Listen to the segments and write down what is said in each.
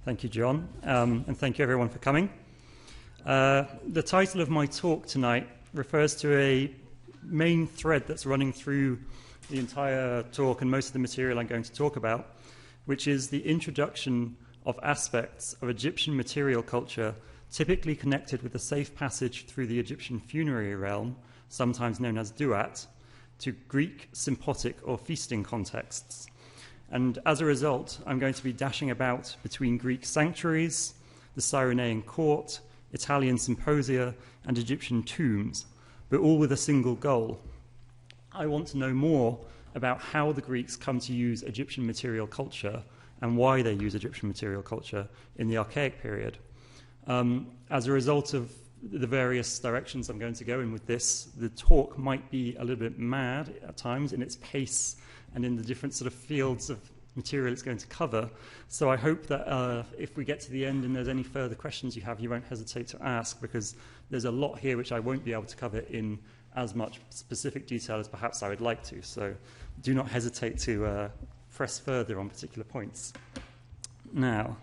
Thank you, John, and thank you everyone for coming. The title of my talk tonight refers to a main thread that's running through the entire talk and most of the material I'm going to talk about, which is the introduction of aspects of Egyptian material culture typically connected with the safe passage through the Egyptian funerary realm, sometimes known as Duat, to Greek sympathetic or feasting contexts. And as a result, I'm going to be dashing about between Greek sanctuaries, the Cyrenaean court, Italian symposia, and Egyptian tombs, but all with a single goal. I want to know more about how the Greeks come to use Egyptian material culture and why they use Egyptian material culture in the Archaic period. As a result of the various directions I'm going to go in with this, the talk might be a little bit mad at times in its pace and in the different sort of fields of material it's going to cover. So I hope that if we get to the end and there's any further questions you have, you won't hesitate to ask, because there's a lot here which I won't be able to cover in as much specific detail as perhaps I would like to. So do not hesitate to press further on particular points. Now,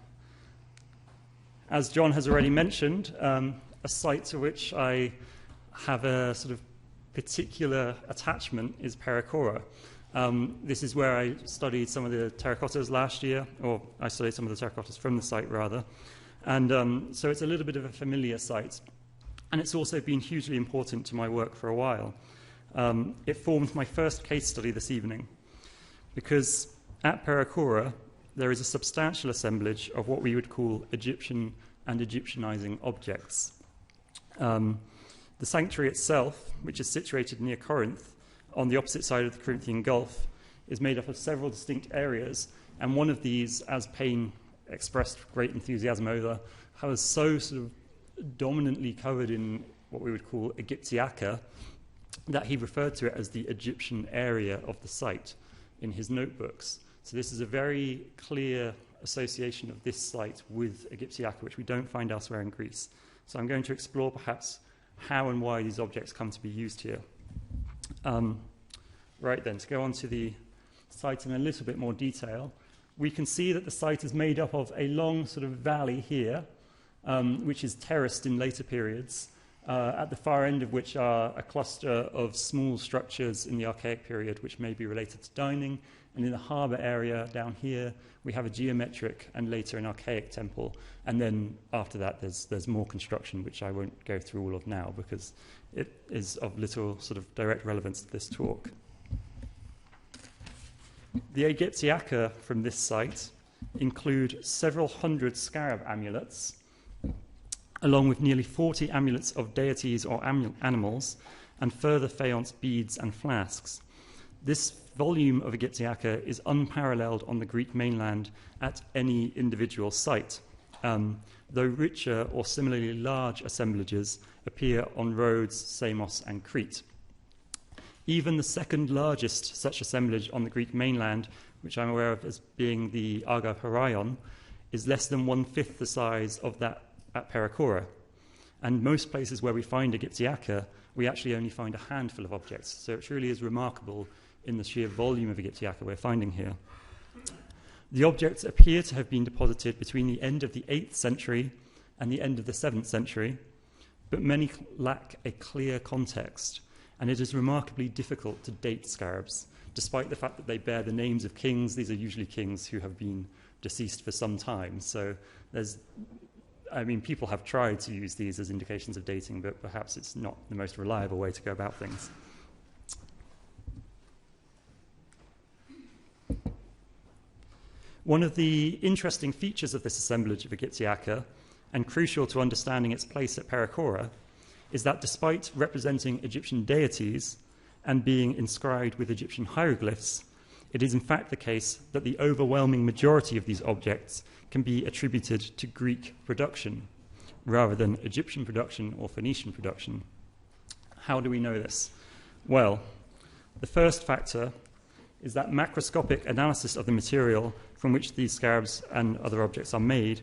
as John has already mentioned, a site to which I have a sort of particular attachment is Perachora. This is where I studied some of the terracottas last year, or I studied some of the terracottas from the site, rather. And so it's a little bit of a familiar site. And it's also been hugely important to my work for a while. It formed my first case study this evening, because at Perachora, there is a substantial assemblage of what we would call Egyptian and Egyptianizing objects. The sanctuary itself, which is situated near Corinth, on the opposite side of the Corinthian Gulf, is made up of several distinct areas, and one of these, as Payne expressed great enthusiasm over, was so sort of dominantly covered in what we would call Egyptiaca that he referred to it as the Egyptian area of the site in his notebooks. So this is a very clear association of this site with Egyptiaca, which we don't find elsewhere in Greece. So I'm going to explore perhaps how and why these objects come to be used here. Right then, to go on to the site in a little bit more detail, we can see that the site is made up of a long sort of valley here, which is terraced in later periods, at the far end of which are a cluster of small structures in the Archaic period, which may be related to dining. And in the harbour area down here, we have a geometric and later an archaic temple. And then after that, there's more construction, which I won't go through all of now because it is of little sort of direct relevance to this talk. The Egyptiaca from this site include several hundred scarab amulets, along with nearly 40 amulets of deities or animals, and further faience beads and flasks. This volume of Egyptiaca is unparalleled on the Greek mainland at any individual site, though richer or similarly large assemblages appear on Rhodes, Samos, and Crete. Even the second largest such assemblage on the Greek mainland, which I'm aware of as being the Archaic, is less than 1/5 the size of that at Perachora. And most places where we find Egyptiaca, we actually only find a handful of objects. So it truly is remarkable in the sheer volume of Egyptiaca we're finding here. The objects appear to have been deposited between the end of the 8th century and the end of the 7th century, but many lack a clear context, and it is remarkably difficult to date scarabs. Despite the fact that they bear the names of kings, these are usually kings who have been deceased for some time. So people have tried to use these as indications of dating, but perhaps it's not the most reliable way to go about things. One of the interesting features of this assemblage of Egyptiaca, and crucial to understanding its place at Perachora, is that despite representing Egyptian deities and being inscribed with Egyptian hieroglyphs, it is in fact the case that the overwhelming majority of these objects can be attributed to Greek production, rather than Egyptian production or Phoenician production. How do we know this? Well, the first factor is that macroscopic analysis of the material from which these scarabs and other objects are made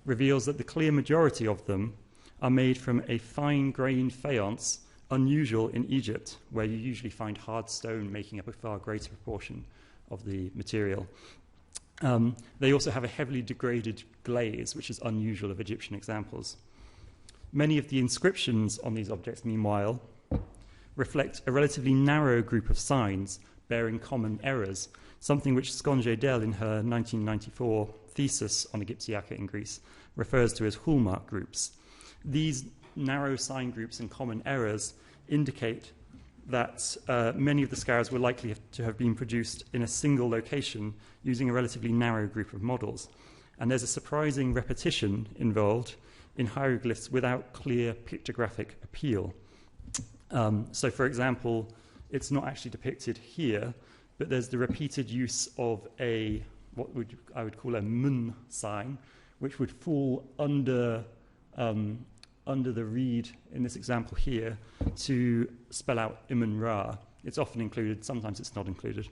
reveals that the clear majority of them are made from a fine-grained faience unusual in Egypt, where you usually find hard stone making up a far greater proportion of the material. They also have a heavily degraded glaze, which is unusual of Egyptian examples. Many of the inscriptions on these objects, meanwhile, reflect a relatively narrow group of signs bearing common errors, something which Skuse in her 1994 thesis on Egyptiaca in Greece refers to as hallmark groups. These narrow sign groups and common errors indicate that many of the scarabs were likely to have been produced in a single location using a relatively narrow group of models. And there's a surprising repetition involved in hieroglyphs without clear pictographic appeal. So, for example, it's not actually depicted here, but there's the repeated use of I would call a mun sign, which would fall under the reed in this example here to spell out Imun Ra. It's often included, sometimes it's not included.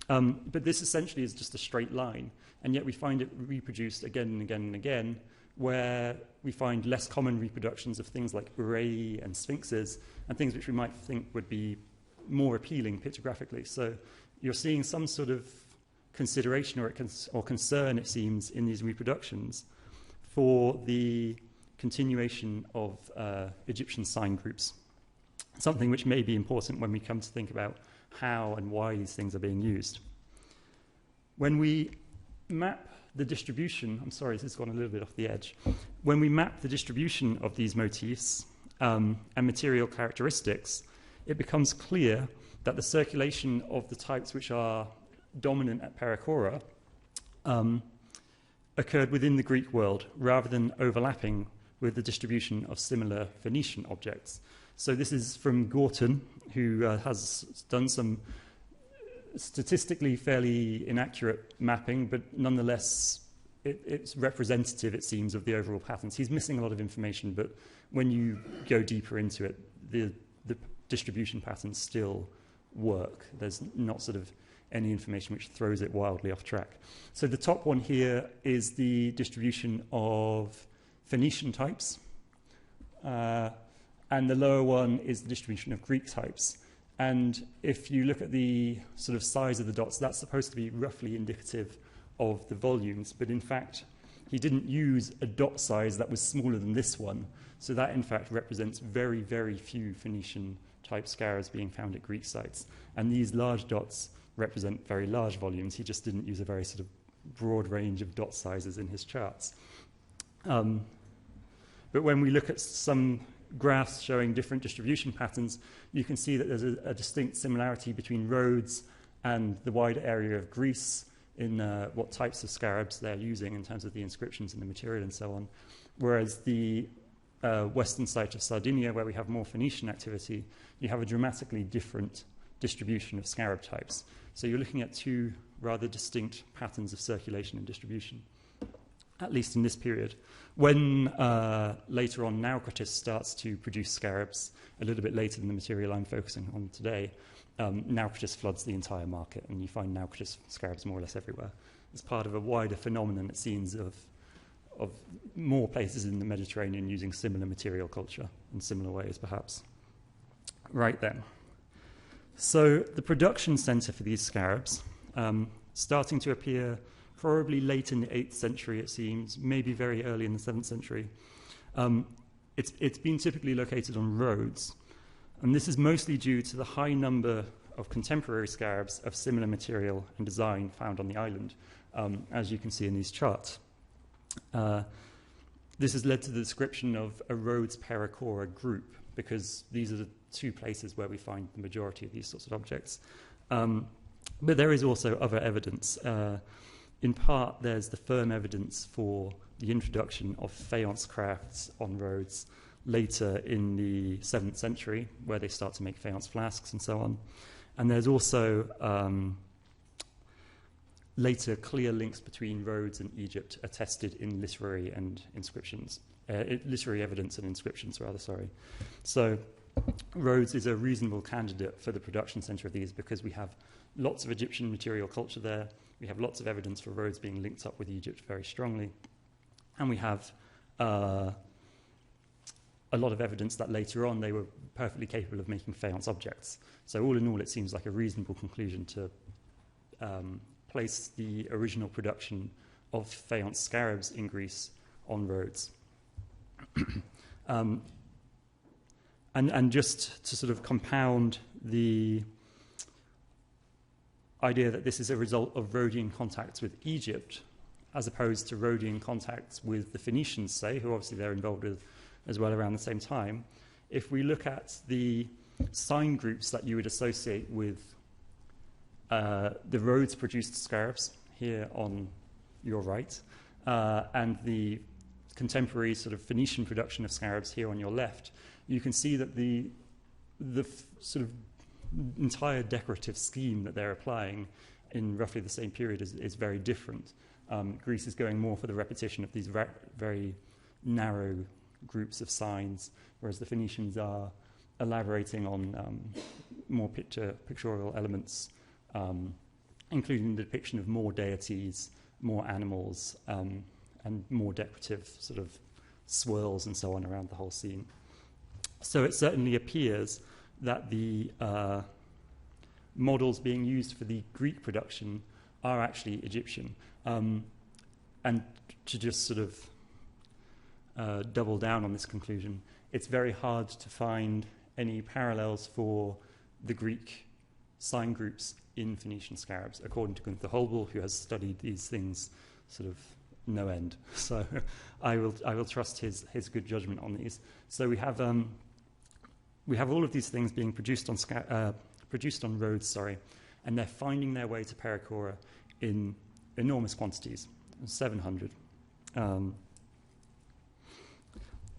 But this essentially is just a straight line, and yet we find it reproduced again and again and again, where we find less common reproductions of things like urei and sphinxes, and things which we might think would be more appealing pictographically. So you're seeing some sort of consideration or concern, it seems, in these reproductions for the continuation of Egyptian sign groups, something which may be important when we come to think about how and why these things are being used. When we map the distribution, I'm sorry, this has gone a little bit off the edge. When we map the distribution of these motifs and material characteristics, it becomes clear that the circulation of the types which are dominant at Perachora occurred within the Greek world rather than overlapping with the distribution of similar Phoenician objects. So this is from Gorton, who has done some statistically fairly inaccurate mapping, but nonetheless it's representative, it seems, of the overall patterns. He's missing a lot of information, but when you go deeper into it, the distribution patterns still work. There's not sort of any information which throws it wildly off track. So the top one here is the distribution of Phoenician types, and the lower one is the distribution of Greek types. And if you look at the sort of size of the dots, that's supposed to be roughly indicative of the volumes, but in fact he didn't use a dot size that was smaller than this one, so that in fact represents very, very few Phoenician type scarabs being found at Greek sites. And these large dots represent very large volumes. He just didn't use a very sort of broad range of dot sizes in his charts. But when we look at some graphs showing different distribution patterns, you can see that there's a distinct similarity between Rhodes and the wider area of Greece in what types of scarabs they're using in terms of the inscriptions and the material and so on. Whereas the western side of Sardinia, where we have more Phoenician activity, you have a dramatically different distribution of scarab types. So you're looking at two rather distinct patterns of circulation and distribution, at least in this period. When later on Naucratis starts to produce scarabs, a little bit later than the material I'm focusing on today, Naucratis floods the entire market, and you find Naucratis scarabs more or less everywhere. It's part of a wider phenomenon, it seems, of more places in the Mediterranean using similar material culture in similar ways, perhaps. Right then. So the production centre for these scarabs, starting to appear probably late in the 8th century, it seems, maybe very early in the 7th century. It's been typically located on Rhodes, and this is mostly due to the high number of contemporary scarabs of similar material and design found on the island, as you can see in these charts. This has led to the description of a Rhodes Perachora group, because these are the two places where we find the majority of these sorts of objects. But there is also other evidence. In part, there's the firm evidence for the introduction of faience crafts on Rhodes later in the 7th century, where they start to make faience flasks and so on. And there's also later clear links between Rhodes and Egypt attested in literary and inscriptions, literary evidence and inscriptions, rather, sorry. So Rhodes is a reasonable candidate for the production centre of these, because we have lots of Egyptian material culture there. We have lots of evidence for Rhodes being linked up with Egypt very strongly. And we have a lot of evidence that later on they were perfectly capable of making faience objects. So all in all, it seems like a reasonable conclusion to place the original production of faience scarabs in Greece on Rhodes. And just to sort of compound the idea that this is a result of Rhodian contacts with Egypt, as opposed to Rhodian contacts with the Phoenicians, say, who obviously they're involved with as well around the same time. If we look at the sign groups that you would associate with the Rhodes-produced scarabs here on your right, and the contemporary sort of Phoenician production of scarabs here on your left, you can see that the sort of entire decorative scheme that they're applying in roughly the same period is very different. Greece is going more for the repetition of these very narrow groups of signs, whereas the Phoenicians are elaborating on more pictorial elements, including the depiction of more deities, more animals, and more decorative sort of swirls and so on around the whole scene. So it certainly appears that the models being used for the Greek production are actually Egyptian. And to just sort of double down on this conclusion, it's very hard to find any parallels for the Greek sign groups in Phoenician scarabs, according to Gunther Holbel, who has studied these things sort of no end. So I will trust his good judgment on these. So we have all of these things being produced on Rhodes, and they're finding their way to Perachora in enormous quantities, 700.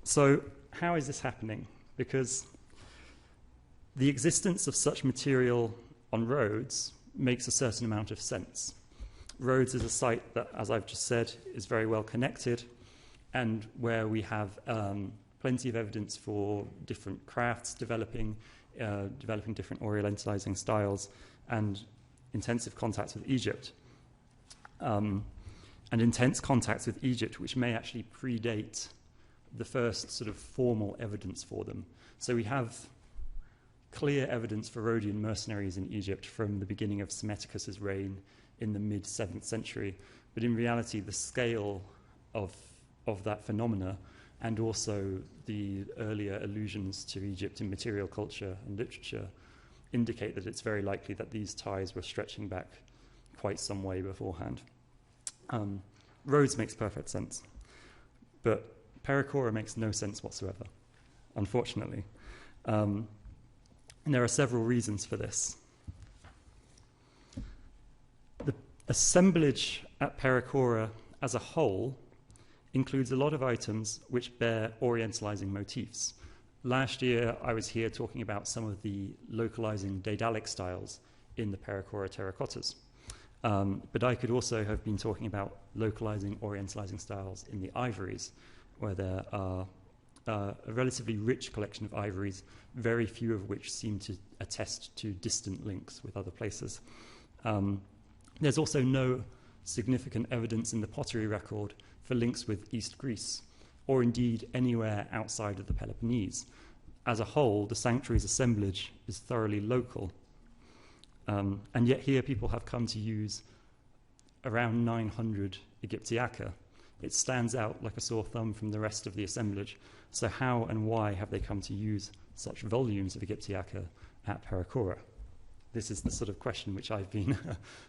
So how is this happening? Because the existence of such material on Rhodes makes a certain amount of sense. Rhodes is a site that, as I've just said, is very well connected, and where we have plenty of evidence for different crafts developing different orientalizing styles, and intensive contacts with Egypt. And intense contacts with Egypt, which may actually predate the first sort of formal evidence for them. So we have clear evidence for Rhodian mercenaries in Egypt from the beginning of Psammetichus's reign in the mid-7th century. But in reality, the scale of that phenomena, and also the earlier allusions to Egypt in material culture and literature, indicate that it's very likely that these ties were stretching back quite some way beforehand. Rhodes makes perfect sense, but Perachora makes no sense whatsoever, unfortunately. And there are several reasons for this. The assemblage at Perachora as a whole includes a lot of items which bear orientalizing motifs. Last year, I was here talking about some of the localizing Daedalic styles in the Perachora terracottas. But I could also have been talking about localizing, orientalizing styles in the ivories, where there are a relatively rich collection of ivories, very few of which seem to attest to distant links with other places. There's also no significant evidence in the pottery record for links with East Greece, or indeed anywhere outside of the Peloponnese. As a whole, the sanctuary's assemblage is thoroughly local. And yet here people have come to use around 900 Egyptiaca. It stands out like a sore thumb from the rest of the assemblage. So how and why have they come to use such volumes of Egyptiaca at Perachora? This is the sort of question which I've been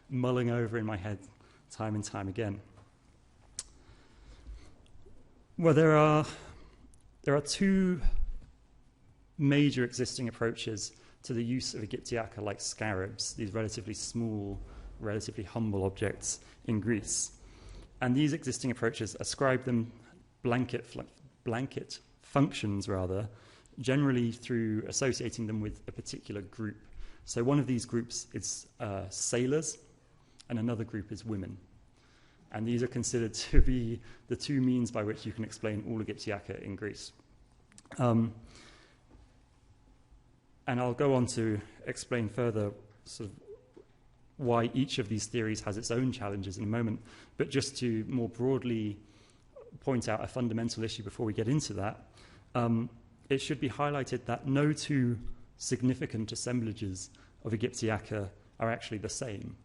mulling over in my head time and time again. Well, there are two major existing approaches to the use of Egyptiaca like scarabs, these relatively small, relatively humble objects in Greece. And these existing approaches ascribe them blanket functions, generally through associating them with a particular group. So one of these groups is sailors, and another group is women. And these are considered to be the two means by which you can explain all Egyptiaca in Greece. And I'll go on to explain further sort of why each of these theories has its own challenges in a moment. But just to more broadly point out a fundamental issue before we get into that, it should be highlighted that no two significant assemblages of Egyptiaca are actually the same.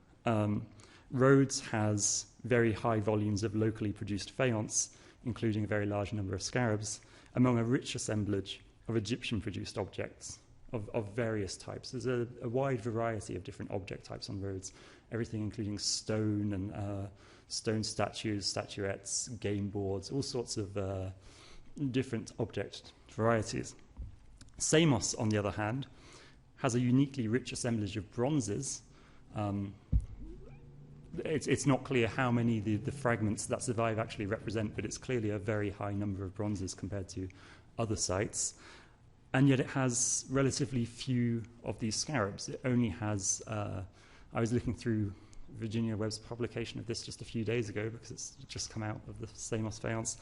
Rhodes has very high volumes of locally produced faience, including a very large number of scarabs, among a rich assemblage of Egyptian-produced objects of various types. There's a wide variety of different object types on Rhodes, everything including stone and stone statues, statuettes, game boards, all sorts of different object varieties. Samos, on the other hand, has a uniquely rich assemblage of bronzes. It's not clear how many the fragments that survive actually represent, but it's clearly a very high number of bronzes compared to other sites. And yet it has relatively few of these scarabs. It only has, I was looking through Virginia Webb's publication of this just a few days ago because it's just come out of the Samos faience,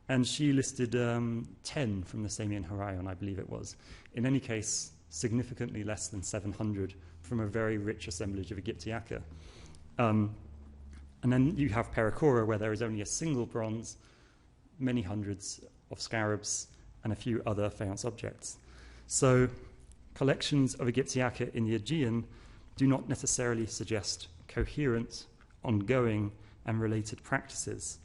and she listed 10 from the Samian Horion, I believe it was. In any case, significantly less than 700 from a very rich assemblage of Egyptiaca. And then you have Perachora, where there is only a single bronze, many hundreds of scarabs, and a few other faience objects. So collections of Egyptiaca in the Aegean do not necessarily suggest coherent, ongoing, and related practices.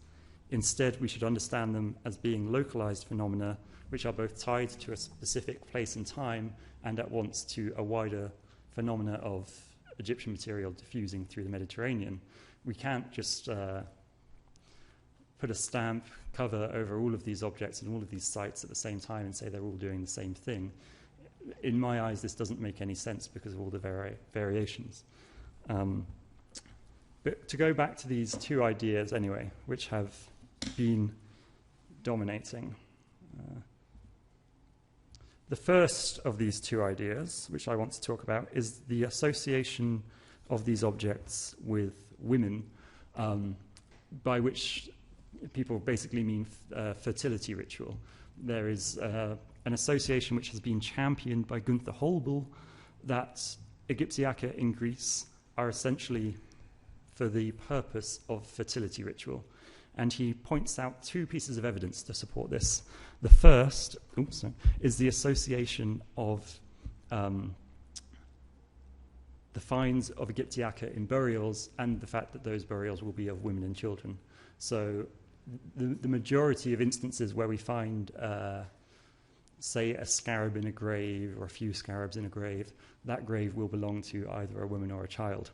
Instead, we should understand them as being localized phenomena which are both tied to a specific place and time and at once to a wider phenomena of Egyptian material diffusing through the Mediterranean. We can't just put a stamp cover over all of these objects and all of these sites at the same time and say they're all doing the same thing. In my eyes, this doesn't make any sense because of all the variations. But to go back to these two ideas anyway, which have been dominating. The first of these two ideas, which I want to talk about, is the association of these objects with women, by which people basically mean fertility ritual. There is an association which has been championed by Gunther Holbel that Egyptiaca in Greece are essentially for the purpose of fertility ritual. And he points out two pieces of evidence to support this. The first is the association of the finds of Egyptiaca in burials and the fact that those burials will be of women and children. So the majority of instances where we find, say, a scarab in a grave or a few scarabs in a grave, that grave will belong to either a woman or a child.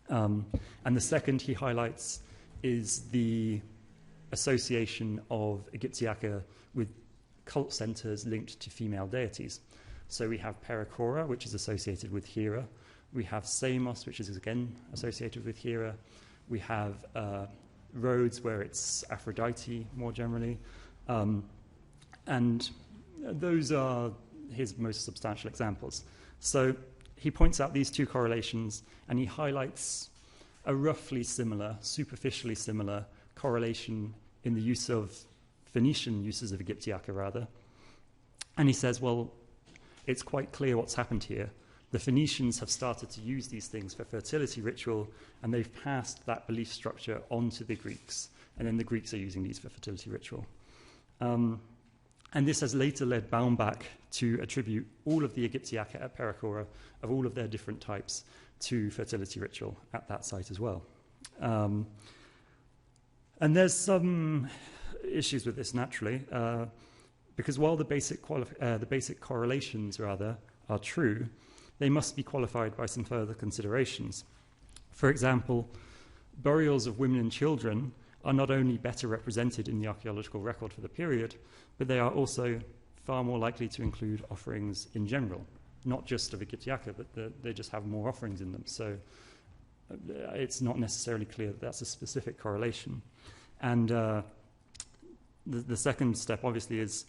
And the second he highlights is the association of Egyptiaca with cult centers linked to female deities. So we have Perachora, which is associated with Hera. We have Samos, which is again associated with Hera. We have Rhodes, where it's Aphrodite more generally. And those are his most substantial examples. So he points out these two correlations, and he highlights a roughly similar, superficially similar correlation in the use of Phoenician uses of Egyptiaca, rather. And he says, well, it's quite clear what's happened here. The Phoenicians have started to use these things for fertility ritual, and they've passed that belief structure on to the Greeks, and then the Greeks are using these for fertility ritual. And this has later led Baumbach to attribute all of the Egyptiaca at Perachora, of all of their different types, to fertility ritual at that site as well. And there's some issues with this, naturally, because while the basic correlations, rather, are true, they must be qualified by some further considerations. For example, burials of women and children are not only better represented in the archaeological record for the period, but they are also far more likely to include offerings in general, not just of Egyptiaca, but they just have more offerings in them. So it's not necessarily clear that that's a specific correlation. And the second step, obviously, is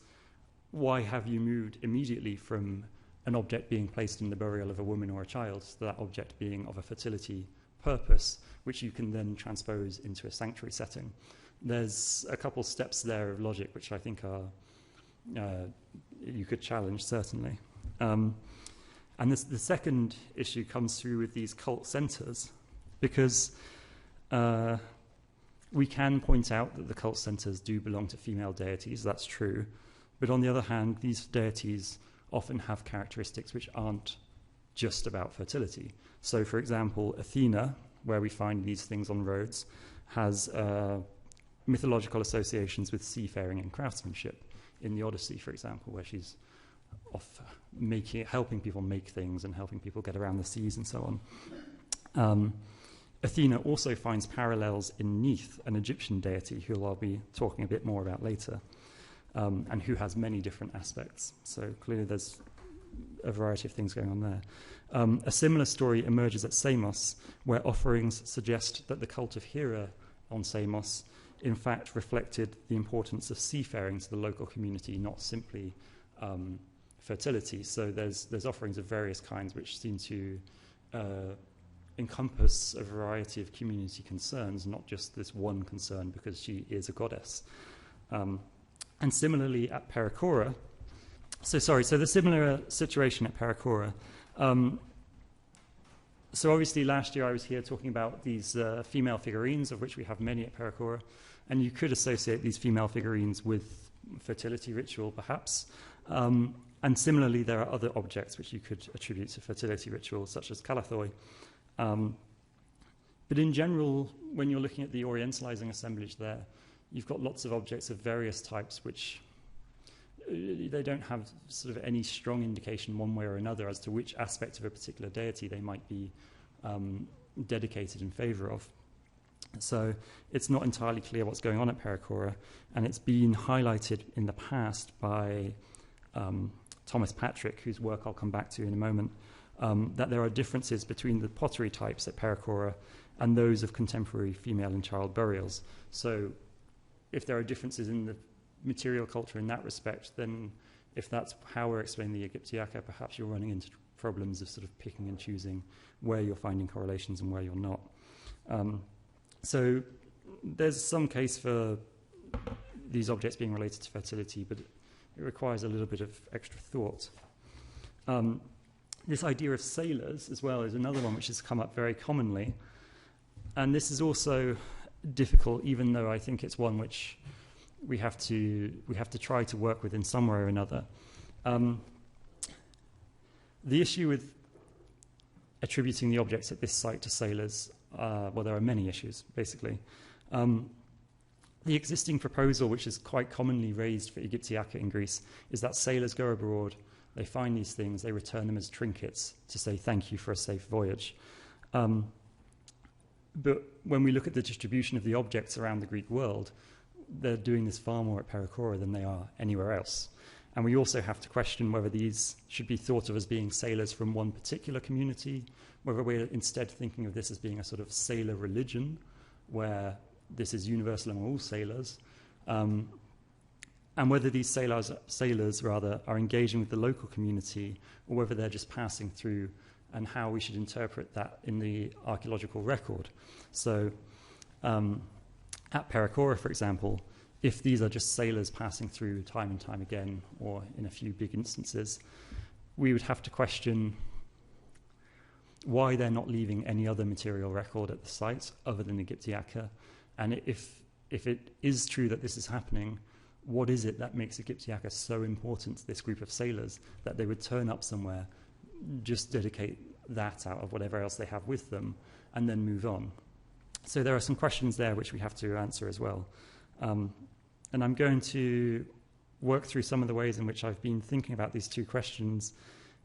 why have you moved immediately from an object being placed in the burial of a woman or a child to that object being of a fertility purpose, which you can then transpose into a sanctuary setting? There's a couple steps there of logic which I think are you could challenge, certainly. And the second issue comes through with these cult centers, because we can point out that the cult centers do belong to female deities, that's true, but on the other hand, these deities often have characteristics which aren't just about fertility. So, for example, Athena, where we find these things on roads, has mythological associations with seafaring and craftsmanship. In the Odyssey, for example, where she's off helping people make things and helping people get around the seas and so on. Athena also finds parallels in Neith, an Egyptian deity who I'll be talking a bit more about later, and who has many different aspects. So clearly there's a variety of things going on there. A similar story emerges at Samos, where offerings suggest that the cult of Hera on Samos in fact reflected the importance of seafaring to the local community, not simply fertility. So there's offerings of various kinds which seem to encompass a variety of community concerns, not just this one concern because she is a goddess. And similarly at Perachora, so the similar situation at Perachora. So obviously last year I was here talking about these female figurines, of which we have many at Perachora, and you could associate these female figurines with fertility ritual perhaps. And similarly there are other objects which you could attribute to fertility rituals, such as calathoi. But in general, when you're looking at the orientalizing assemblage there, you've got lots of objects of various types which they don't have sort of any strong indication one way or another as to which aspect of a particular deity they might be dedicated in favor of. So it's not entirely clear what's going on at Perachora, and it's been highlighted in the past by Thomas Patrick, whose work I'll come back to in a moment, that there are differences between the pottery types at Perachora and those of contemporary female and child burials. So if there are differences in the material culture in that respect, then if that's how we're explaining the Egyptiaca, perhaps you're running into problems of sort of picking and choosing where you're finding correlations and where you're not. So there's some case for these objects being related to fertility, but it requires a little bit of extra thought. This idea of sailors as well is another one which has come up very commonly, and this is also difficult, even though I think it's one which we have to try to work with in some way or another. The issue with attributing the objects at this site to sailors, well, there are many issues, basically. The existing proposal, which is quite commonly raised for Egyptiaca in Greece, is that sailors go abroad, they find these things, they return them as trinkets to say thank you for a safe voyage. But when we look at the distribution of the objects around the Greek world, they're doing this far more at Perachora than they are anywhere else. And we also have to question whether these should be thought of as being sailors from one particular community, whether we're instead thinking of this as being a sort of sailor religion, where this is universal among all sailors, and whether these sailors are engaging with the local community, or whether they're just passing through, and how we should interpret that in the archaeological record. So at Perachora, for example, if these are just sailors passing through time and time again, or in a few big instances, we would have to question why they're not leaving any other material record at the site other than Egyptiaca. And if it is true that this is happening, what is it that makes Egyptiaca so important to this group of sailors that they would turn up somewhere, just dedicate that out of whatever else they have with them, and then move on? So there are some questions there which we have to answer as well. And I'm going to work through some of the ways in which I've been thinking about these two questions,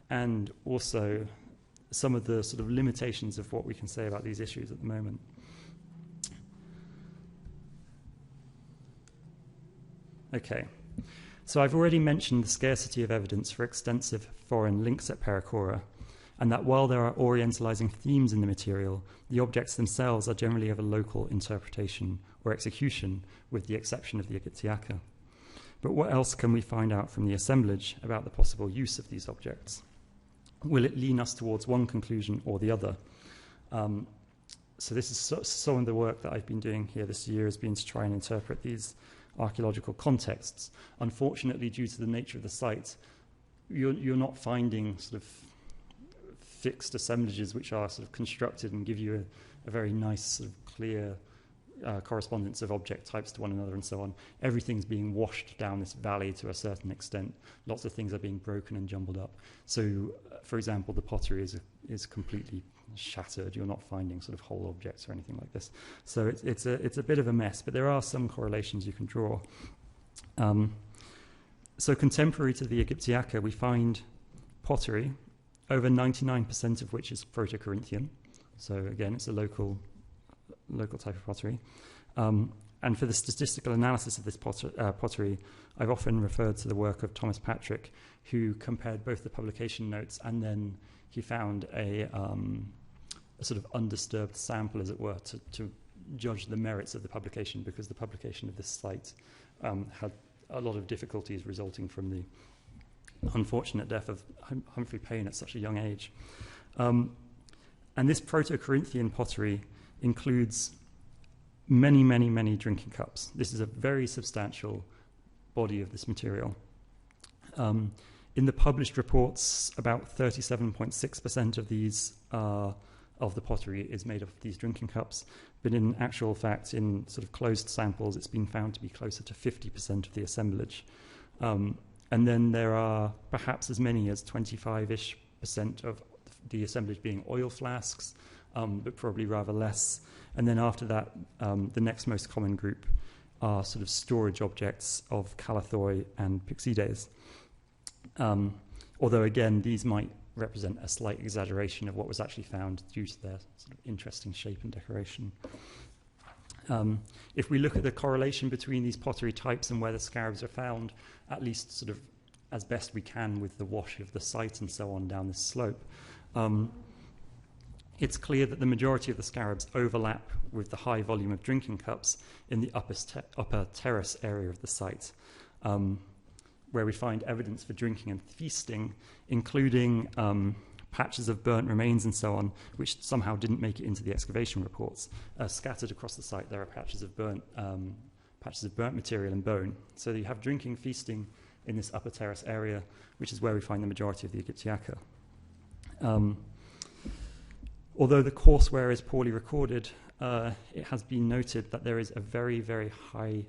and also some of the sort of limitations of what we can say about these issues at the moment. Okay, so I've already mentioned the scarcity of evidence for extensive foreign links at Perachora, and that while there are orientalizing themes in the material, the objects themselves are generally of a local interpretation or execution, with the exception of the Egyptiaca. But what else can we find out from the assemblage about the possible use of these objects? Will it lean us towards one conclusion or the other? So this is some of the work that I've been doing here this year, has been to try and interpret these archaeological contexts. Unfortunately, due to the nature of the site, you're not finding sort of fixed assemblages which are sort of constructed and give you a very nice, sort of clear correspondence of object types to one another and so on. Everything's being washed down this valley to a certain extent. Lots of things are being broken and jumbled up. So, for example, the pottery is completely shattered. You're not finding sort of whole objects or anything like this. So it's a bit of a mess, but there are some correlations you can draw. So contemporary to the Egyptiaca, we find pottery, over 99% of which is Proto-Corinthian. So again, it's a local type of pottery. And for the statistical analysis of this pottery, I've often referred to the work of Thomas Patrick, who compared both the publication notes and then he found a sort of undisturbed sample, as it were, to judge the merits of the publication, because the publication of this site had a lot of difficulties resulting from the unfortunate death of Humphrey Payne at such a young age. And this Proto-Corinthian pottery includes many, many, many drinking cups. This is a very substantial body of this material. In the published reports, about 37.6% of these of the pottery is made of these drinking cups, but in actual fact, in sort of closed samples, it's been found to be closer to 50% of the assemblage. And then there are perhaps as many as 25-ish% of the assemblage being oil flasks, but probably rather less. And then after that, the next most common group are sort of storage objects of calathoi and pyxides. Although again, these might represent a slight exaggeration of what was actually found due to their sort of interesting shape and decoration. If we look at the correlation between these pottery types and where the scarabs are found, at least sort of as best we can with the wash of the site and so on down this slope, it's clear that the majority of the scarabs overlap with the high volume of drinking cups in the upper terrace area of the site, where we find evidence for drinking and feasting, including patches of burnt remains and so on, which somehow didn't make it into the excavation reports. Scattered across the site, there are patches of burnt material and bone. So you have drinking, feasting in this upper terrace area, which is where we find the majority of the Egyptiaca. Although the courseware is poorly recorded, it has been noted that there is a very, very high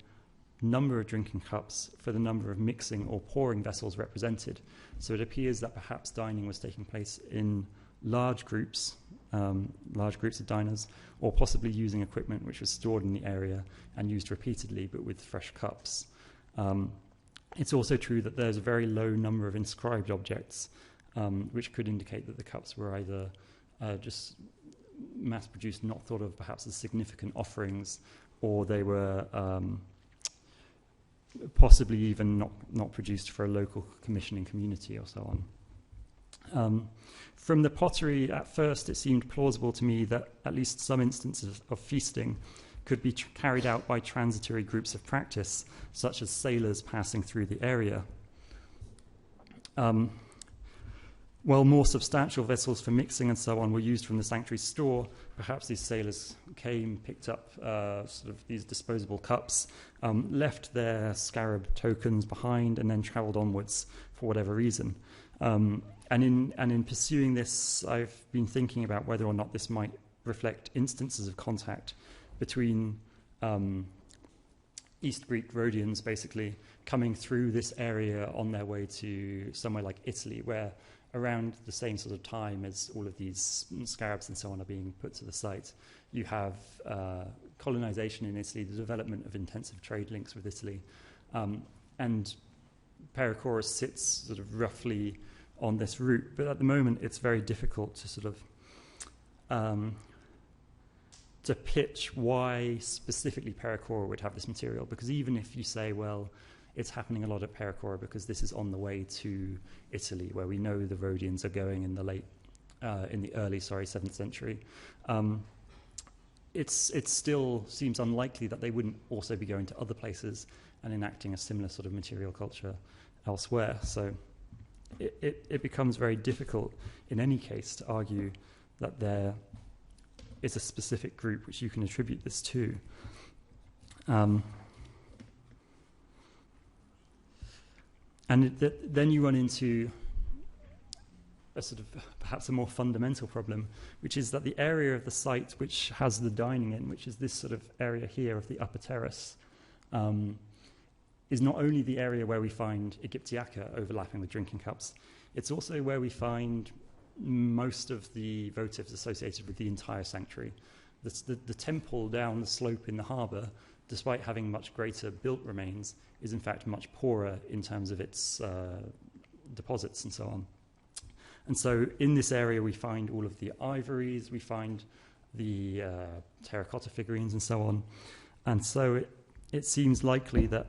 number of drinking cups for the number of mixing or pouring vessels represented. So it appears that perhaps dining was taking place in large groups of diners, or possibly using equipment which was stored in the area and used repeatedly, but with fresh cups. It's also true that there's a very low number of inscribed objects, which could indicate that the cups were either just mass-produced, not thought of perhaps as significant offerings, or they were possibly even not produced for a local commissioning community or so on. From the pottery, at first, it seemed plausible to me that at least some instances of feasting could be carried out by transitory groups of practice, such as sailors passing through the area. While more substantial vessels for mixing and so on were used from the sanctuary store, perhaps these sailors came, picked up sort of these disposable cups, left their scarab tokens behind, and then travelled onwards for whatever reason. And in pursuing this, I've been thinking about whether or not this might reflect instances of contact between East Greek Rhodians, basically, coming through this area on their way to somewhere like Italy, where around the same sort of time as all of these scarabs and so on are being put to the site, you have colonization in Italy, the development of intensive trade links with Italy, and Perachora sits sort of roughly on this route. But at the moment, it's very difficult to sort of to pitch why specifically Perachora would have this material, because even if you say, well, it's happening a lot at Perachora because this is on the way to Italy, where we know the Rhodians are going in the early 7th century. It still seems unlikely that they wouldn't also be going to other places and enacting a similar sort of material culture elsewhere. So it becomes very difficult in any case to argue that there is a specific group which you can attribute this to. And then you run into a sort of perhaps a more fundamental problem, which is that the area of the site which has the dining in, which is this sort of area here of the upper terrace, is not only the area where we find Egyptiaca overlapping with drinking cups, it's also where we find most of the votives associated with the entire sanctuary. The temple down the slope in the harbour, despite having much greater built remains, is in fact much poorer in terms of its deposits and so on. And so in this area we find all of the ivories, we find the terracotta figurines and so on. And so it seems likely that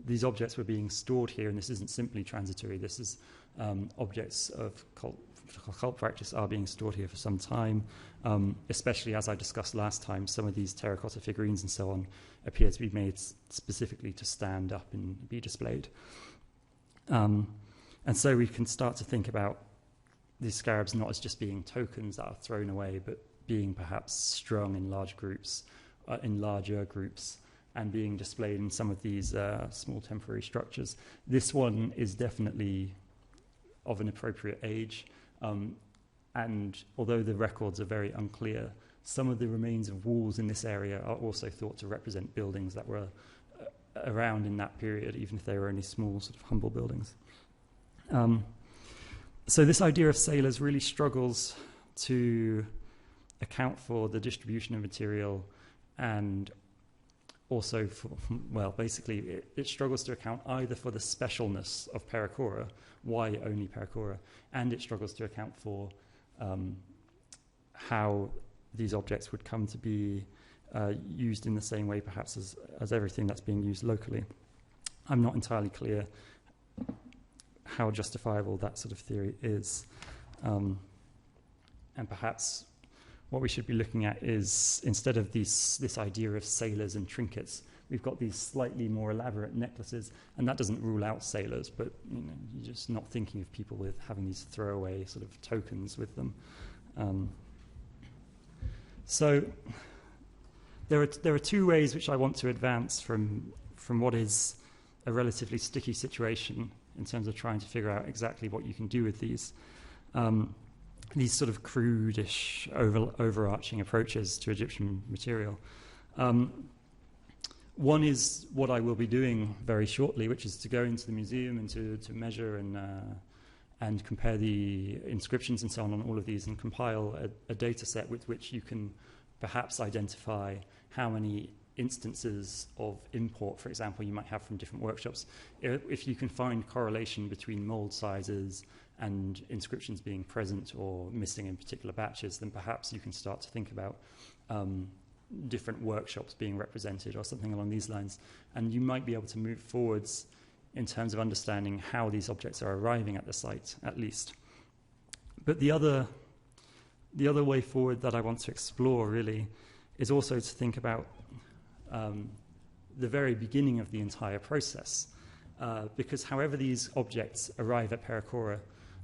these objects were being stored here, and this isn't simply transitory. This is objects of cult practice are being stored here for some time, especially as I discussed last time, some of these terracotta figurines and so on appear to be made specifically to stand up and be displayed. And so we can start to think about these scarabs not as just being tokens that are thrown away, but being perhaps strung in larger groups, and being displayed in some of these small temporary structures. This one is definitely of an appropriate age, and although the records are very unclear, some of the remains of walls in this area are also thought to represent buildings that were around in that period, even if they were only small, sort of humble buildings. So this idea of sailors really struggles to account for the distribution of material, and also for, well, basically it struggles to account either for the specialness of Perachora, why only Perachora, and it struggles to account for how these objects would come to be used in the same way perhaps as everything that's being used locally. I'm not entirely clear how justifiable that sort of theory is. And perhaps what we should be looking at is, instead of this idea of sailors and trinkets, we've got these slightly more elaborate necklaces, and that doesn't rule out sailors, but you're just not thinking of people with having these throwaway sort of tokens with them. So there are two ways which I want to advance from what is a relatively sticky situation in terms of trying to figure out exactly what you can do with these sort of crude-ish, overarching approaches to Egyptian material. One is what I will be doing very shortly, which is to go into the museum and to measure and compare the inscriptions and so on all of these, and compile a data set with which you can perhaps identify how many instances of import, for example, you might have from different workshops. If you can find correlation between mold sizes and inscriptions being present or missing in particular batches, then perhaps you can start to think about different workshops being represented or something along these lines. And you might be able to move forwards in terms of understanding how these objects are arriving at the site, at least. But the other way forward that I want to explore, really, is also to think about the very beginning of the entire process. Because however these objects arrive at Perachora,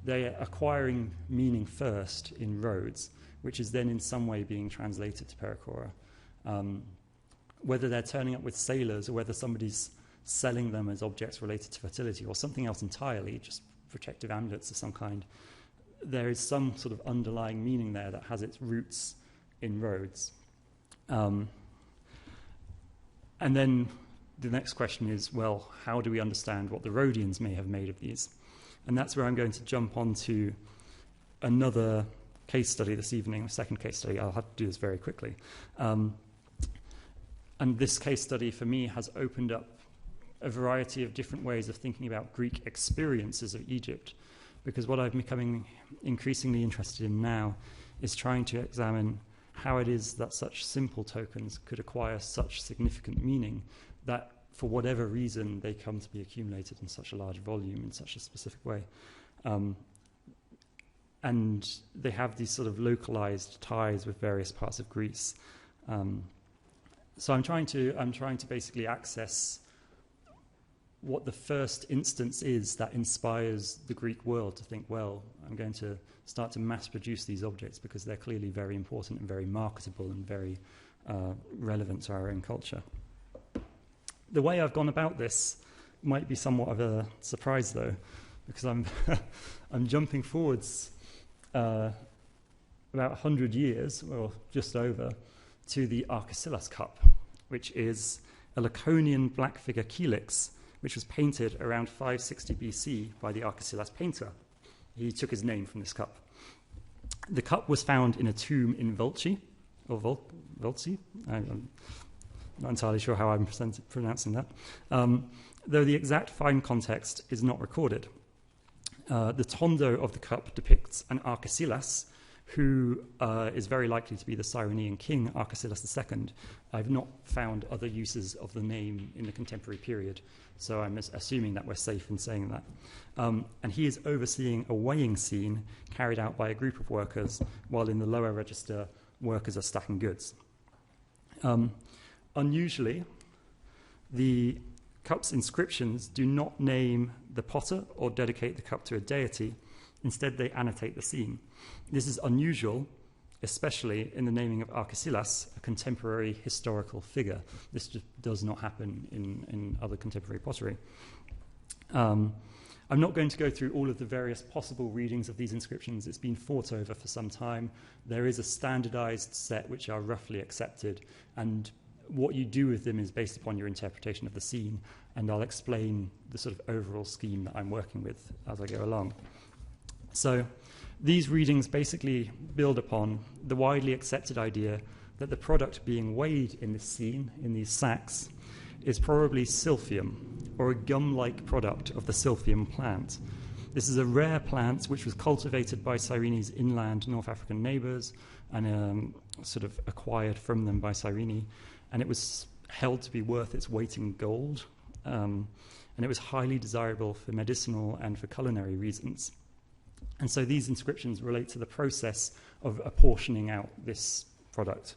they are acquiring meaning first in Rhodes, which is then in some way being translated to Perachora. Whether they're turning up with sailors or whether somebody's selling them as objects related to fertility or something else entirely, just protective amulets of some kind, there is some sort of underlying meaning there that has its roots in Rhodes. And then the next question is, well, how do we understand what the Rhodians may have made of these? And that's where I'm going to jump onto another case study this evening, a second case study. I'll have to do this very quickly. And this case study, for me, has opened up a variety of different ways of thinking about Greek experiences of Egypt, because what I'm becoming increasingly interested in now is trying to examine how it is that such simple tokens could acquire such significant meaning that, for whatever reason, they come to be accumulated in such a large volume in such a specific way. And they have these sort of localized ties with various parts of Greece. So I'm trying to basically access what the first instance is that inspires the Greek world to think, well, I'm going to start to mass produce these objects because they're clearly very important and very marketable and very relevant to our own culture. The way I've gone about this might be somewhat of a surprise, though, because I'm I'm jumping forwards about 100 years, or just over, to the Arkesilas cup, which is a Laconian black figure Helix, which was painted around 560 BC by the Arkesilas painter. He took his name from this cup. The cup was found in a tomb in Volci, or Volci. I'm not entirely sure how I'm pronouncing that, though the exact fine context is not recorded. The tondo of the cup depicts an Arkesilas, who is very likely to be the Cyrenian king, Arkesilas II. I've not found other uses of the name in the contemporary period, so I'm assuming that we're safe in saying that. And he is overseeing a weighing scene carried out by a group of workers, while in the lower register, workers are stacking goods. Unusually, the cup's inscriptions do not name the potter or dedicate the cup to a deity. Instead, they annotate the scene. This is unusual, especially in the naming of Arkesilas, a contemporary historical figure. This just does not happen in other contemporary pottery. I'm not going to go through all of the various possible readings of these inscriptions. It's been fought over for some time. There is a standardized set which are roughly accepted, and what you do with them is based upon your interpretation of the scene, and I'll explain the sort of overall scheme that I'm working with as I go along. So these readings basically build upon the widely accepted idea that the product being weighed in this scene, in these sacks, is probably silphium, or a gum-like product of the silphium plant. This is a rare plant which was cultivated by Cyrene's inland North African neighbours and sort of acquired from them by Cyrene, and it was held to be worth its weight in gold, and it was highly desirable for medicinal and for culinary reasons. And so these inscriptions relate to the process of apportioning out this product.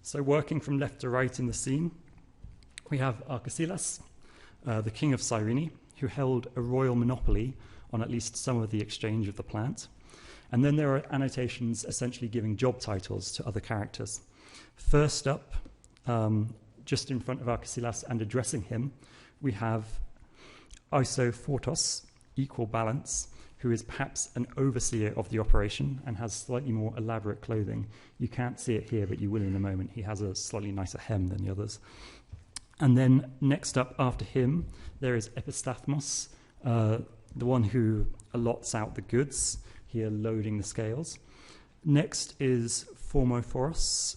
So working from left to right in the scene, we have Arkesilas, the king of Cyrene, who held a royal monopoly on at least some of the exchange of the plant. And then there are annotations essentially giving job titles to other characters. First up, just in front of Arkesilas and addressing him, we have Isophotos, equal balance, who is perhaps an overseer of the operation and has slightly more elaborate clothing. You can't see it here, but you will in a moment. He has a slightly nicer hem than the others. And then next up after him, there is Epistathmos, the one who allots out the goods, here loading the scales. Next is Formophoros.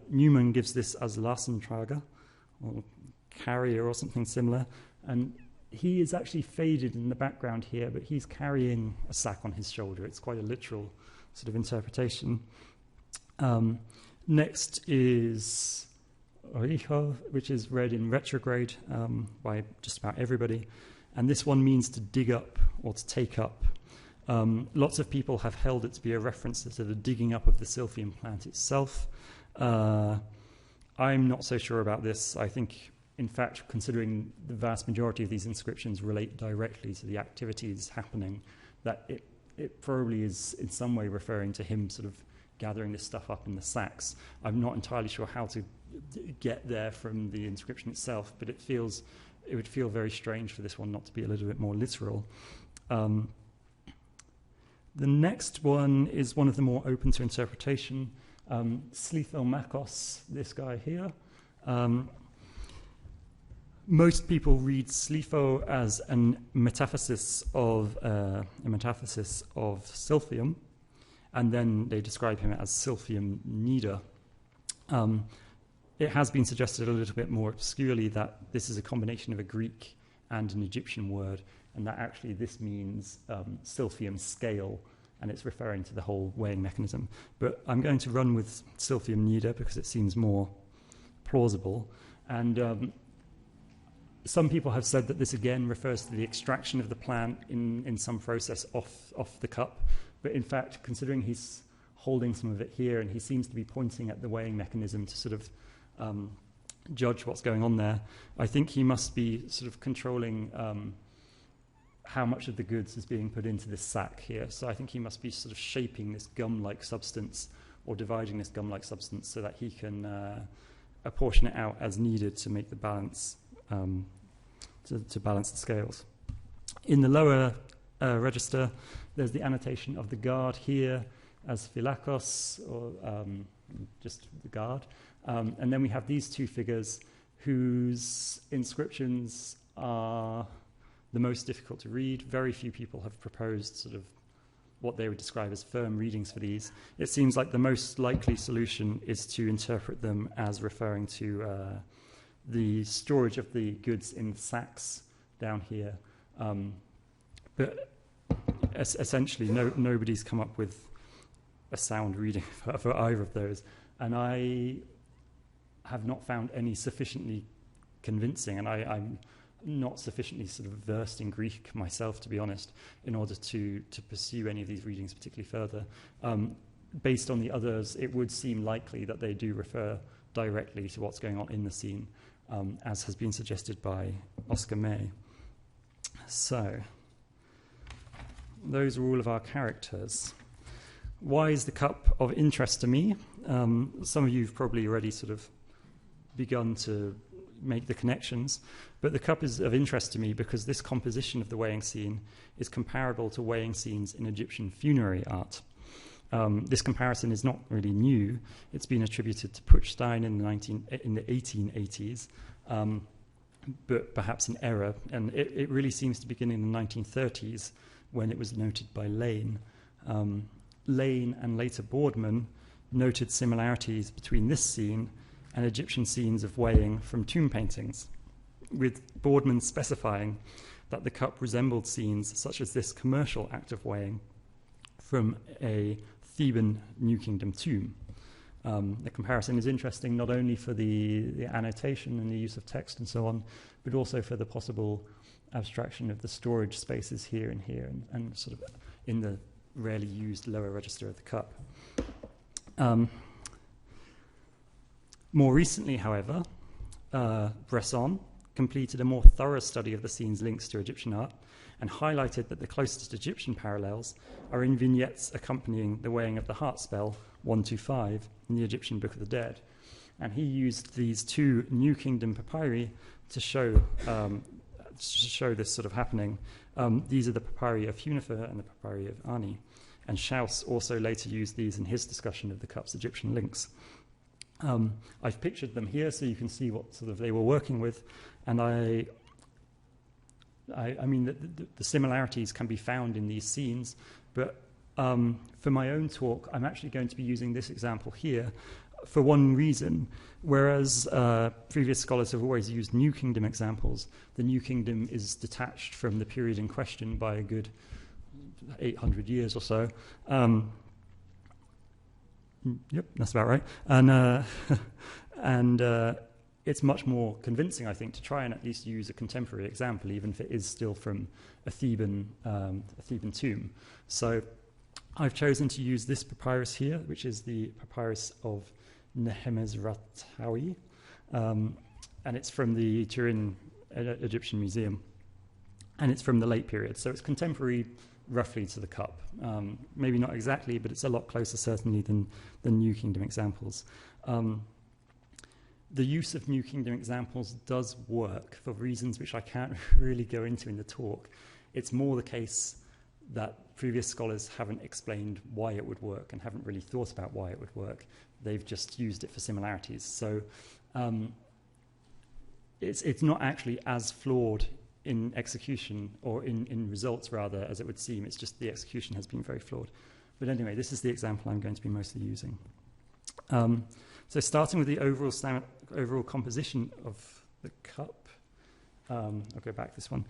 Newman gives this as Lasentrager, or carrier or something similar. And he is actually faded in the background here, but he's carrying a sack on his shoulder. It's quite a literal sort of interpretation. Next is Oriho, which is read in retrograde by just about everybody. And this one means to dig up or to take up. Lots of people have held it to be a reference to the digging up of the silphium plant itself. I'm not so sure about this. I think, in fact, considering the vast majority of these inscriptions relate directly to the activities happening, that it probably is in some way referring to him sort of gathering this stuff up in the sacks. I'm not entirely sure how to get there from the inscription itself, but it would feel very strange for this one not to be a little bit more literal. The next one is one of the more open to interpretation. Slithomakos, this guy here. Most people read Slitho as a metathesis of silphium, and then they describe him as silphium nida. It has been suggested a little bit more obscurely that this is a combination of a Greek and an Egyptian word, and that actually this means silphium scale, and it's referring to the whole weighing mechanism. But I'm going to run with silphium nida because it seems more plausible. And some people have said that this again refers to the extraction of the plant in some process off the cup. But in fact, considering he's holding some of it here and he seems to be pointing at the weighing mechanism to sort of judge what's going on there, I think he must be sort of controlling how much of the goods is being put into this sack here. So I think he must be sort of shaping this gum-like substance or dividing this gum-like substance so that he can apportion it out as needed to make the balance, to balance the scales. In the lower register, There's the annotation of the guard here as phylakos, or just the guard. And then we have these two figures whose inscriptions are the most difficult to read. Very few people have proposed sort of what they would describe as firm readings for these. It seems like the most likely solution is to interpret them as referring to the storage of the goods in sacks down here. But essentially, nobody's come up with a sound reading for either of those. And I have not found any sufficiently convincing, and I'm not sufficiently sort of versed in Greek myself, to be honest, in order to pursue any of these readings particularly further. Based on the others, it would seem likely that they do refer directly to what's going on in the scene, as has been suggested by Oscar May. So, those are all of our characters. Why is the cup of interest to me? Some of you have probably already sort of begun to make the connections, but the cup is of interest to me because this composition of the weighing scene is comparable to weighing scenes in Egyptian funerary art. This comparison is not really new. It's been attributed to Puchstein in the 1880s, but perhaps in error, and it really seems to begin in the 1930s when it was noted by Lane. Lane and later Boardman noted similarities between this scene and Egyptian scenes of weighing from tomb paintings, with Boardman specifying that the cup resembled scenes such as this commercial act of weighing from a Theban New Kingdom tomb. The comparison is interesting not only for the annotation and the use of text and so on, but also for the possible abstraction of the storage spaces here and sort of in the rarely used lower register of the cup. More recently, however, Bresson completed a more thorough study of the scene's links to Egyptian art and highlighted that the closest Egyptian parallels are in vignettes accompanying the weighing of the heart spell 125 in the Egyptian Book of the Dead. And he used these two New Kingdom papyri to show this sort of happening. These are the papyri of Hunifer and the papyri of Ani. And Schaus also later used these in his discussion of the cup's Egyptian links. I've pictured them here so you can see what sort of they were working with, and I mean the similarities can be found in these scenes, but for my own talk I'm actually going to be using this example here for one reason. Whereas previous scholars have always used New Kingdom examples, the New Kingdom is detached from the period in question by a good 800 years or so. Yep, that's about right. And it's much more convincing, I think, to try and at least use a contemporary example, even if it is still from a Theban tomb. So I've chosen to use this papyrus here, which is the papyrus of Nehemesratawi, and it's from the Turin Egyptian Museum, and it's from the late period. So it's contemporary roughly to the cup. Maybe not exactly, but it's a lot closer certainly than New Kingdom examples. The use of New Kingdom examples does work for reasons which I can't really go into in the talk. It's more the case that previous scholars haven't explained why it would work and haven't really thought about why it would work. They've just used it for similarities. So it's not actually as flawed in execution, or in results rather, as it would seem. It's just the execution has been very flawed. But anyway, this is the example I'm going to be mostly using. So starting with the overall composition of the cup, I'll go back this one.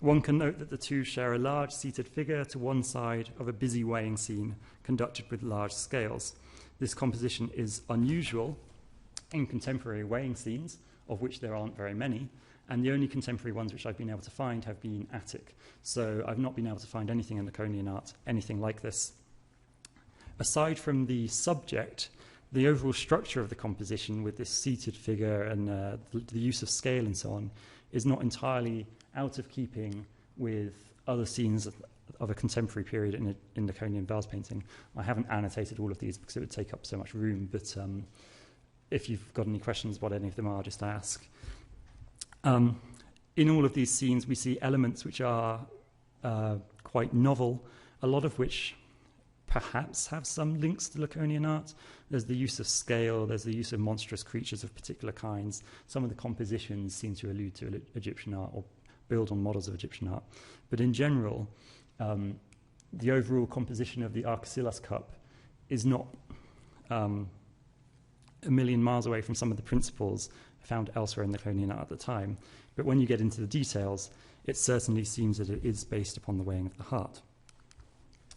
One can note that the two share a large seated figure to one side of a busy weighing scene conducted with large scales. This composition is unusual in contemporary weighing scenes, of which there aren't very many, and the only contemporary ones which I've been able to find have been Attic. So I've not been able to find anything in Laconian art, anything like this. Aside from the subject, the overall structure of the composition with this seated figure and the use of scale and so on is not entirely out of keeping with other scenes of a contemporary period in Laconian vase painting. I haven't annotated all of these because it would take up so much room, but if you've got any questions what any of them are, just ask. In all of these scenes, we see elements which are quite novel, a lot of which perhaps have some links to Laconian art. There's the use of scale, there's the use of monstrous creatures of particular kinds. Some of the compositions seem to allude to Egyptian art or build on models of Egyptian art. But in general, the overall composition of the Arkesilas cup is not a million miles away from some of the principles found elsewhere in the Laconian art at the time. But when you get into the details, it certainly seems that it is based upon the weighing of the heart.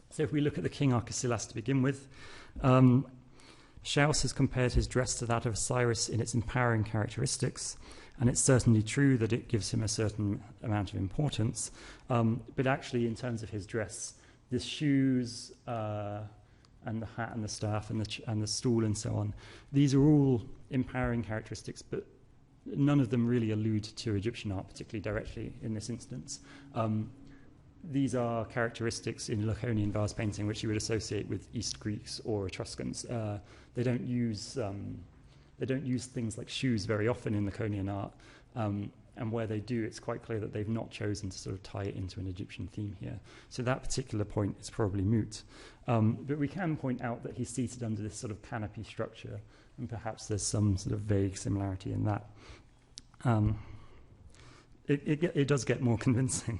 So if we look at the king Arkesilas to begin with, Schaus has compared his dress to that of Osiris in its empowering characteristics, and it's certainly true that it gives him a certain amount of importance, but actually in terms of his dress, the shoes and the hat and the staff and the stool and so on, these are all empowering characteristics, but none of them really allude to Egyptian art particularly directly in this instance. These are characteristics in Laconian vase painting which you would associate with East Greeks or Etruscans. They don't use things like shoes very often in Laconian art, and where they do, it's quite clear that they've not chosen to sort of tie it into an Egyptian theme here. So that particular point is probably moot. But we can point out that he's seated under this sort of canopy structure, and perhaps there's some sort of vague similarity in that. It does get more convincing.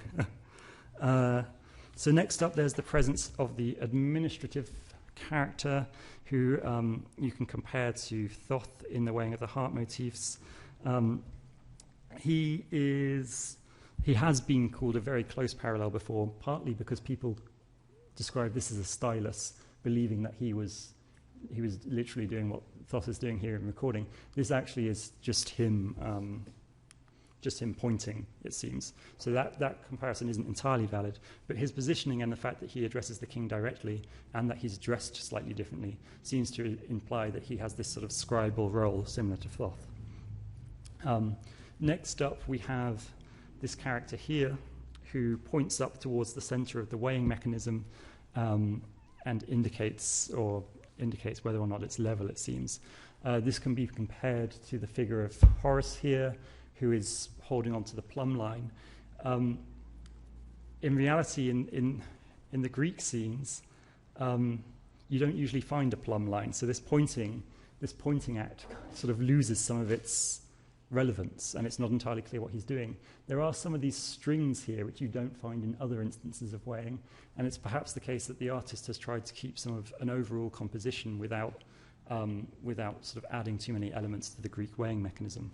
So next up, there's the presence of the administrative character, who you can compare to Thoth in the weighing of the heart motifs. He has been called a very close parallel before, partly because people describe this as a stylus, believing that he was literally doing what Thoth is doing here in recording. This actually is just him pointing, it seems. So that comparison isn't entirely valid, but his positioning and the fact that he addresses the king directly and that he's dressed slightly differently seems to imply that he has this sort of scribal role similar to Thoth. Next up, we have this character here who points up towards the center of the weighing mechanism and indicates whether or not it's level, it seems. This can be compared to the figure of Horus here, who is holding on to the plumb line. In reality, in the Greek scenes, you don't usually find a plumb line, so this pointing act sort of loses some of its relevance, and it's not entirely clear what he's doing. There are some of these strings here which you don't find in other instances of weighing, and it's perhaps the case that the artist has tried to keep some of an overall composition without sort of adding too many elements to the Greek weighing mechanism.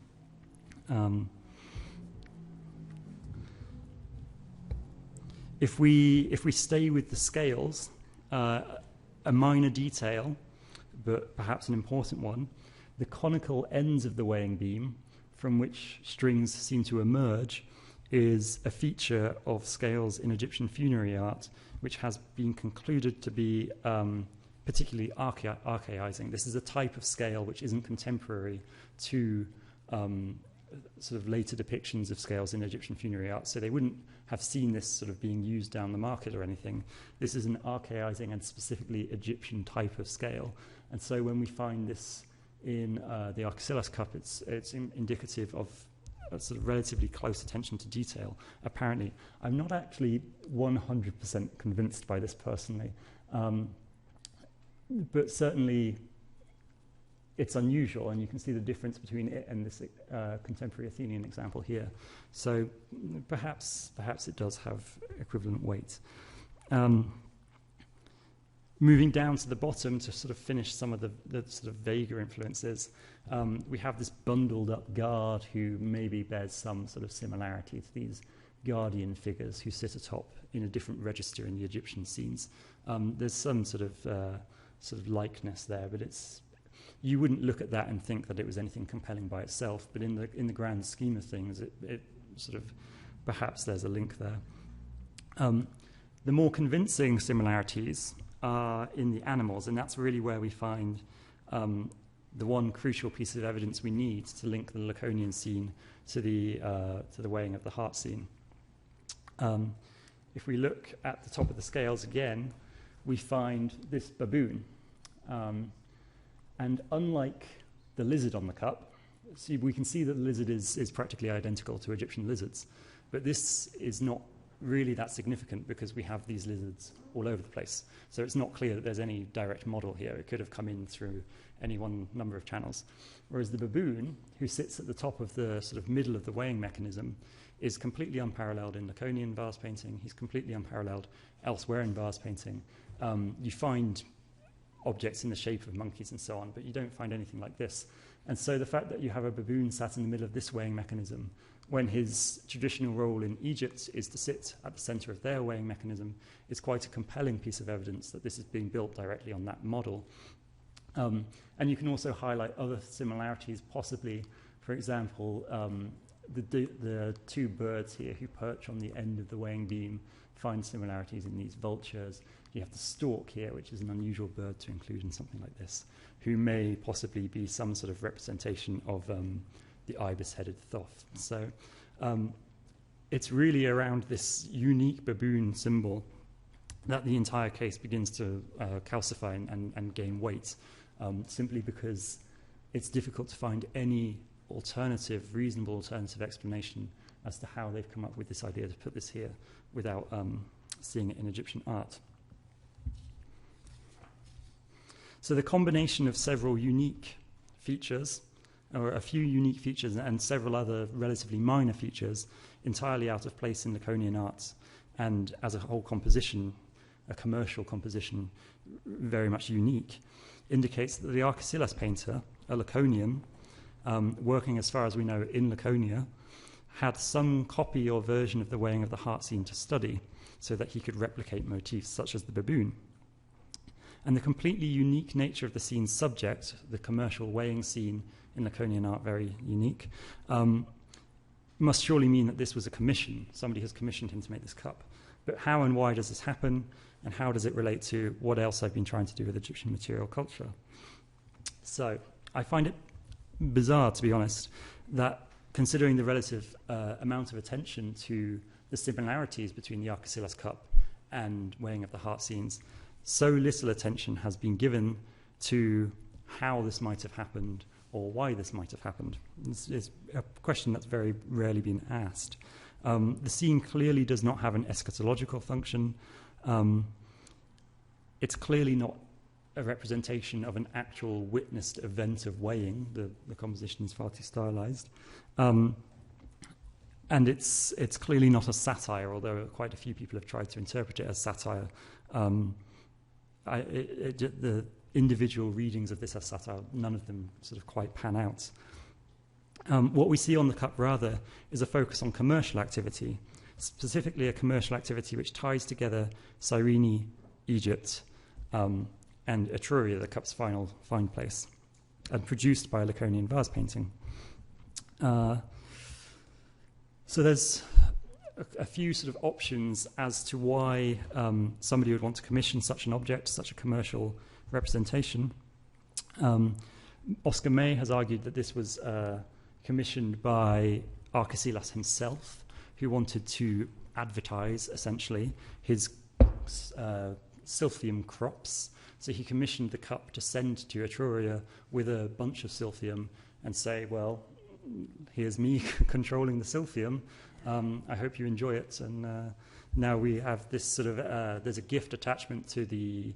If we stay with the scales, a minor detail, but perhaps an important one, the conical ends of the weighing beam from which strings seem to emerge is a feature of scales in Egyptian funerary art, which has been concluded to be particularly archaizing. This is a type of scale which isn't contemporary to sort of later depictions of scales in Egyptian funerary art, so they wouldn't have seen this sort of being used down the market or anything. This is an archaizing and specifically Egyptian type of scale, and so when we find this in the Arkesilas cup, it's indicative of a sort of relatively close attention to detail, apparently. I'm not actually 100% convinced by this personally, but certainly it's unusual, and you can see the difference between it and this contemporary Athenian example here. So perhaps it does have equivalent weight. Moving down to the bottom to sort of finish some of the sort of vaguer influences, we have this bundled up guard who maybe bears some sort of similarity to these guardian figures who sit atop in a different register in the Egyptian scenes. There's some sort of likeness there, but you wouldn't look at that and think that it was anything compelling by itself, but in the grand scheme of things, it sort of, perhaps there's a link there. The more convincing similarities are in the animals, and that's really where we find the one crucial piece of evidence we need to link the Laconian scene to the weighing of the heart scene. If we look at the top of the scales again, we find this baboon. And unlike the lizard on the cup, we can see that the lizard is practically identical to Egyptian lizards, but this is not really that significant because we have these lizards all over the place. So it's not clear that there's any direct model here. It could have come in through any one number of channels. Whereas the baboon, who sits at the top of the sort of middle of the weighing mechanism, is completely unparalleled in Laconian vase painting. He's completely unparalleled elsewhere in vase painting. You find objects in the shape of monkeys and so on, but you don't find anything like this. And so the fact that you have a baboon sat in the middle of this weighing mechanism, when his traditional role in Egypt is to sit at the center of their weighing mechanism, is quite a compelling piece of evidence that this is being built directly on that model. And you can also highlight other similarities, possibly, for example, the two birds here who perch on the end of the weighing beam find similarities in these vultures. You have the stork here, which is an unusual bird to include in something like this, who may possibly be some sort of representation of the ibis-headed thoth. So it's really around this unique baboon symbol that the entire case begins to calcify and gain weight, simply because it's difficult to find any reasonable alternative explanation as to how they've come up with this idea to put this here without seeing it in Egyptian art. So the combination of several unique features, or a few unique features and several other relatively minor features, entirely out of place in Laconian arts, and as a whole composition, a commercial composition, very much unique, indicates that the Arkesilas painter, a Laconian, working as far as we know in Laconia, had some copy or version of the weighing of the heart scene to study so that he could replicate motifs such as the baboon. And the completely unique nature of the scene's subject, the commercial weighing scene in Laconian art, very unique, must surely mean that this was a commission. Somebody has commissioned him to make this cup. But how and why does this happen? And how does it relate to what else I've been trying to do with Egyptian material culture? So I find it bizarre, to be honest, that considering the relative amount of attention to the similarities between the Arkesilas cup and weighing of the heart scenes, so little attention has been given to how this might have happened or why this might have happened. This is a question that's very rarely been asked. The scene clearly does not have an eschatological function. It's clearly not a representation of an actual witnessed event of weighing. The composition is far too stylized. And it's clearly not a satire, although quite a few people have tried to interpret it as satire. The individual readings of this as satire, none of them sort of quite pan out. What we see on the cup, rather, is a focus on commercial activity, specifically a commercial activity which ties together Cyrene, Egypt, and Etruria, the cup's find place, and produced by Laconian vase painting. So there's a few sort of options as to why somebody would want to commission such an object, such a commercial representation. Oscar May has argued that this was commissioned by Arkesilas himself, who wanted to advertise, essentially, his silphium crops. So he commissioned the cup to send to Etruria with a bunch of silphium and say, well, here's me controlling the silphium. I hope you enjoy it. And now we have this sort of, there's a gift attachment to the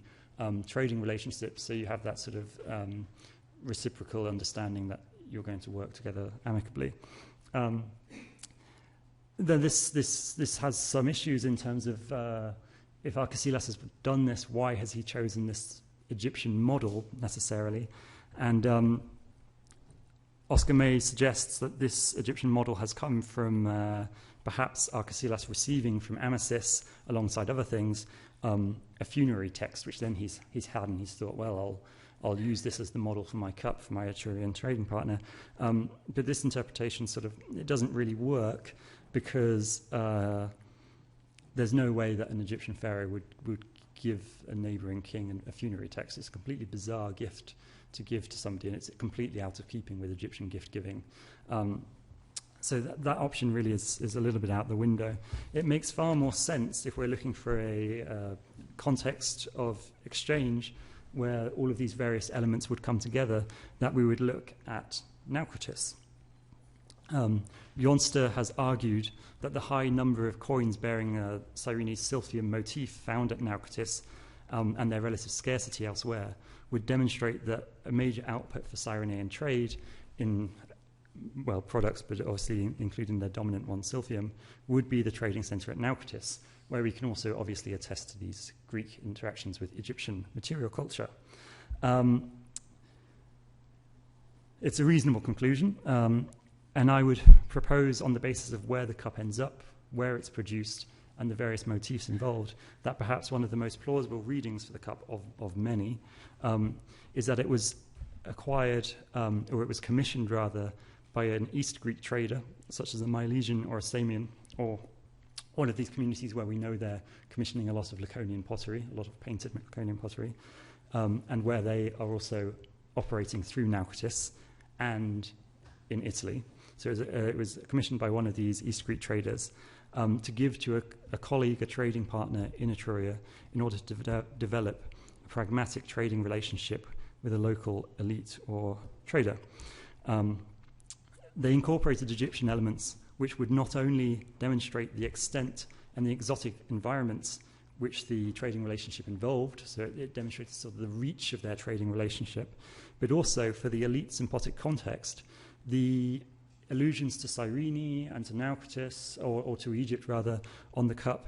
trading relationship. So you have that sort of reciprocal understanding that you're going to work together amicably. Then this has some issues in terms of if Arkesilas has done this, why has he chosen this Egyptian model necessarily? And Oscar May suggests that this Egyptian model has come from perhaps Arkesilas receiving from Amasis, alongside other things, a funerary text, which then he's had, and he's thought, well, I'll use this as the model for my cup for my Etrurian trading partner. But this interpretation it doesn't really work, because there's no way that an Egyptian pharaoh would give a neighboring king a funerary text. It's a completely bizarre gift to give to somebody, and it's completely out of keeping with Egyptian gift giving. So that option really is a little bit out the window. It makes far more sense if we're looking for a context of exchange where all of these various elements would come together, that we would look at Naucratis. Jonster has argued that the high number of coins bearing Cyrene's Silphium motif found at Naucratis and their relative scarcity elsewhere would demonstrate that a major output for Cyrenaean trade in, well, products, but obviously including their dominant one, Silphium, would be the trading centre at Naucratis, where we can also obviously attest to these Greek interactions with Egyptian material culture. It's a reasonable conclusion, and I would propose, on the basis of where the cup ends up, where it's produced, and the various motifs involved, that perhaps one of the most plausible readings for the cup of many is that it was acquired, or it was commissioned rather, by an East Greek trader, such as a Milesian or a Samian, or one of these communities where we know they're commissioning a lot of Laconian pottery, a lot of painted Laconian pottery, and where they are also operating through Naucratis and in Italy. So it was commissioned by one of these East Greek traders to give to a colleague, a trading partner in Etruria, in order to develop a pragmatic trading relationship with a local elite or trader. They incorporated Egyptian elements which would not only demonstrate the extent and the exotic environments which the trading relationship involved, so it demonstrated sort of the reach of their trading relationship, but also for the elite sympotic context, the allusions to Cyrene and to Naucratis, or to Egypt rather, on the cup,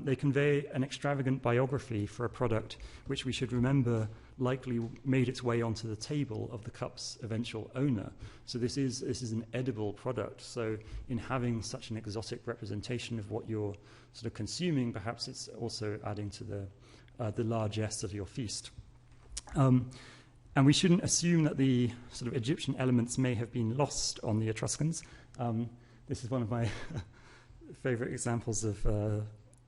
they convey an extravagant biography for a product which we should remember likely made its way onto the table of the cup's eventual owner. So this is an edible product. So in having such an exotic representation of what you're sort of consuming, perhaps it's also adding to the largesse of your feast. And we shouldn't assume that the sort of Egyptian elements may have been lost on the Etruscans. This is one of my favorite examples of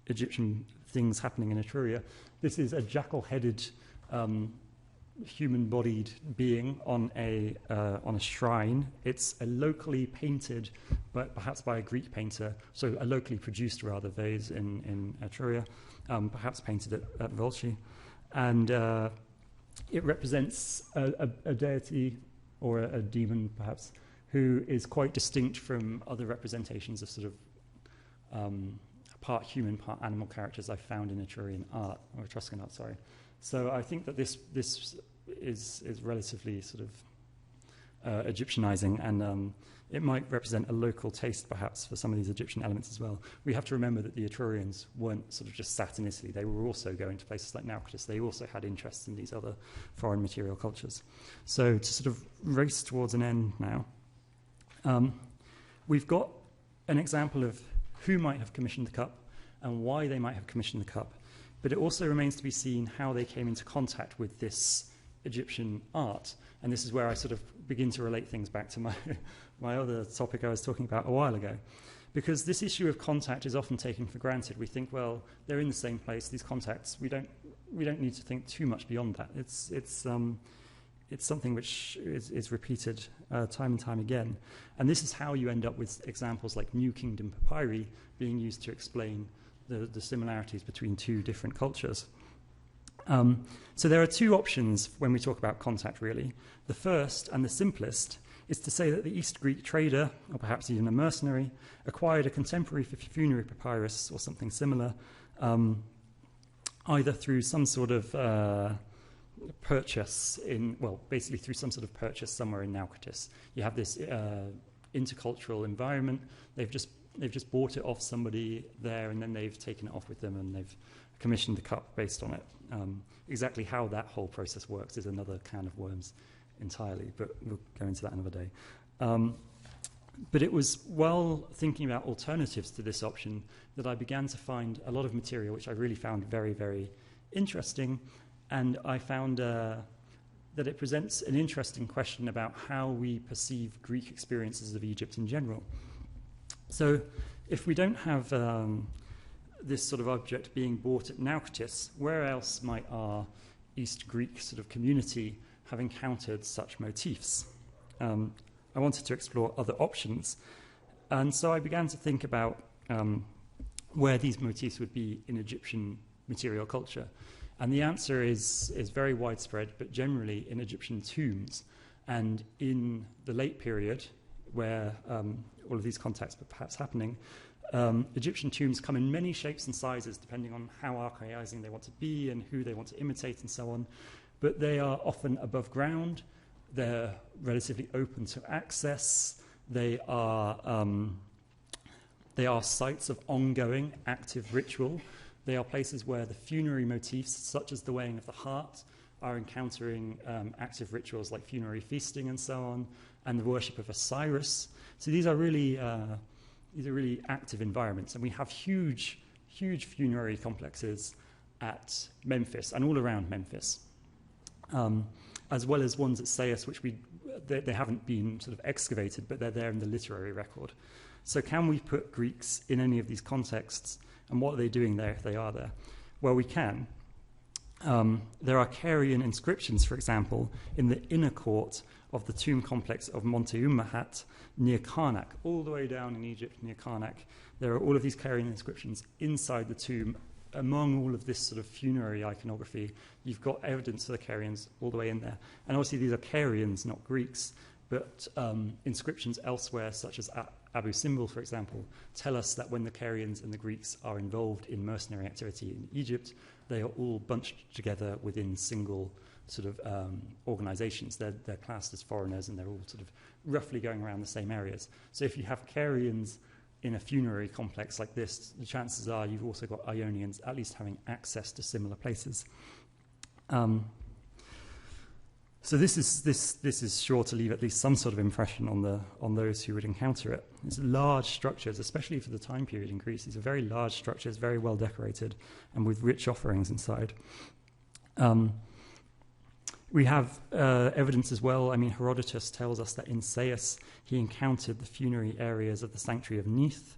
Egyptian things happening in Etruria. This is a jackal-headed human-bodied being on a shrine. It's a locally painted, but perhaps by a Greek painter, so a locally produced rather vase in Etruria, perhaps painted at Volci, and it represents a deity or a demon perhaps who is quite distinct from other representations of sort of part human, part animal characters I've found in Etrurian art, or Etruscan art, sorry. So I think that this is relatively sort of Egyptianizing, and it might represent a local taste perhaps for some of these Egyptian elements as well. We have to remember that the Etrurians weren't sort of just sat in Italy. They were also going to places like Naucratis. They also had interests in these other foreign material cultures. So to sort of race towards an end now, we've got an example of who might have commissioned the cup and why they might have commissioned the cup. But it also remains to be seen how they came into contact with this Egyptian art. And this is where I sort of begin to relate things back to my other topic I was talking about a while ago. Because this issue of contact is often taken for granted. We think, well, they're in the same place, these contacts, we don't need to think too much beyond that. It's something which is repeated time and time again. And this is how you end up with examples like New Kingdom papyri being used to explain the similarities between two different cultures. So there are two options when we talk about contact, really. The first, and the simplest, is to say that the East Greek trader, or perhaps even a mercenary, acquired a contemporary funerary papyrus or something similar, either through some sort of purchase basically through some sort of purchase somewhere in Naucratis. You have this intercultural environment. They've just bought it off somebody there, and then they've taken it off with them, and they've commissioned the cup based on it. Exactly how that whole process works is another can of worms entirely, but we'll go into that another day. But it was while thinking about alternatives to this option that I began to find a lot of material which I really found very, very interesting, and I found that it presents an interesting question about how we perceive Greek experiences of Egypt in general. So if we don't have this sort of object being bought at Naucratis, where else might our East Greek sort of community have encountered such motifs? I wanted to explore other options, and so I began to think about where these motifs would be in Egyptian material culture. And the answer is very widespread, but generally in Egyptian tombs. And in the late period, where all of these contacts were perhaps happening. Egyptian tombs come in many shapes and sizes depending on how archaizing they want to be and who they want to imitate and so on. But they are often above ground. They're relatively open to access. They are sites of ongoing active ritual. They are places where the funerary motifs, such as the weighing of the heart, are encountering active rituals like funerary feasting and so on, and the worship of Osiris. So these are really active environments, and we have huge funerary complexes at Memphis and all around Memphis, as well as ones at Sais, which they haven't been sort of excavated, but they're there in the literary record. So can we put Greeks in any of these contexts, and what are they doing there if they are there? Well, we can. There are Carian inscriptions, for example, in the inner court of the tomb complex of Monte Ummahat near Karnak, all the way down in Egypt near Karnak. There are all of these Carian inscriptions inside the tomb. Among all of this sort of funerary iconography, you've got evidence of the Carians all the way in there. And obviously these are Carians, not Greeks, but inscriptions elsewhere, such as Abu Simbel, for example, tell us that when the Carians and the Greeks are involved in mercenary activity in Egypt, they are all bunched together within single sort of organizations. They're classed as foreigners, and they're all sort of roughly going around the same areas. So if you have Carians in a funerary complex like this, the chances are you've also got Ionians at least having access to similar places. So this is sure to leave at least some sort of impression on those who would encounter it. It's large structures, especially for the time period in Greece. These are very large structures, very well decorated, and with rich offerings inside. We have evidence as well. I mean, Herodotus tells us that in Sais he encountered the funerary areas of the sanctuary of Neith,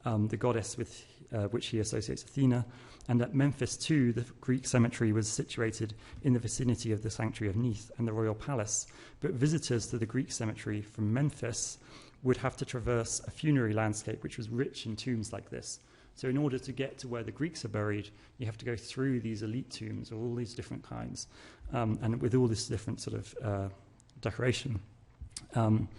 the goddess with which he associates Athena, and at Memphis too, the Greek cemetery was situated in the vicinity of the sanctuary of Neith and the royal palace. But visitors to the Greek cemetery from Memphis would have to traverse a funerary landscape which was rich in tombs like this. So in order to get to where the Greeks are buried, you have to go through these elite tombs of all these different kinds, and with all this different sort of decoration. And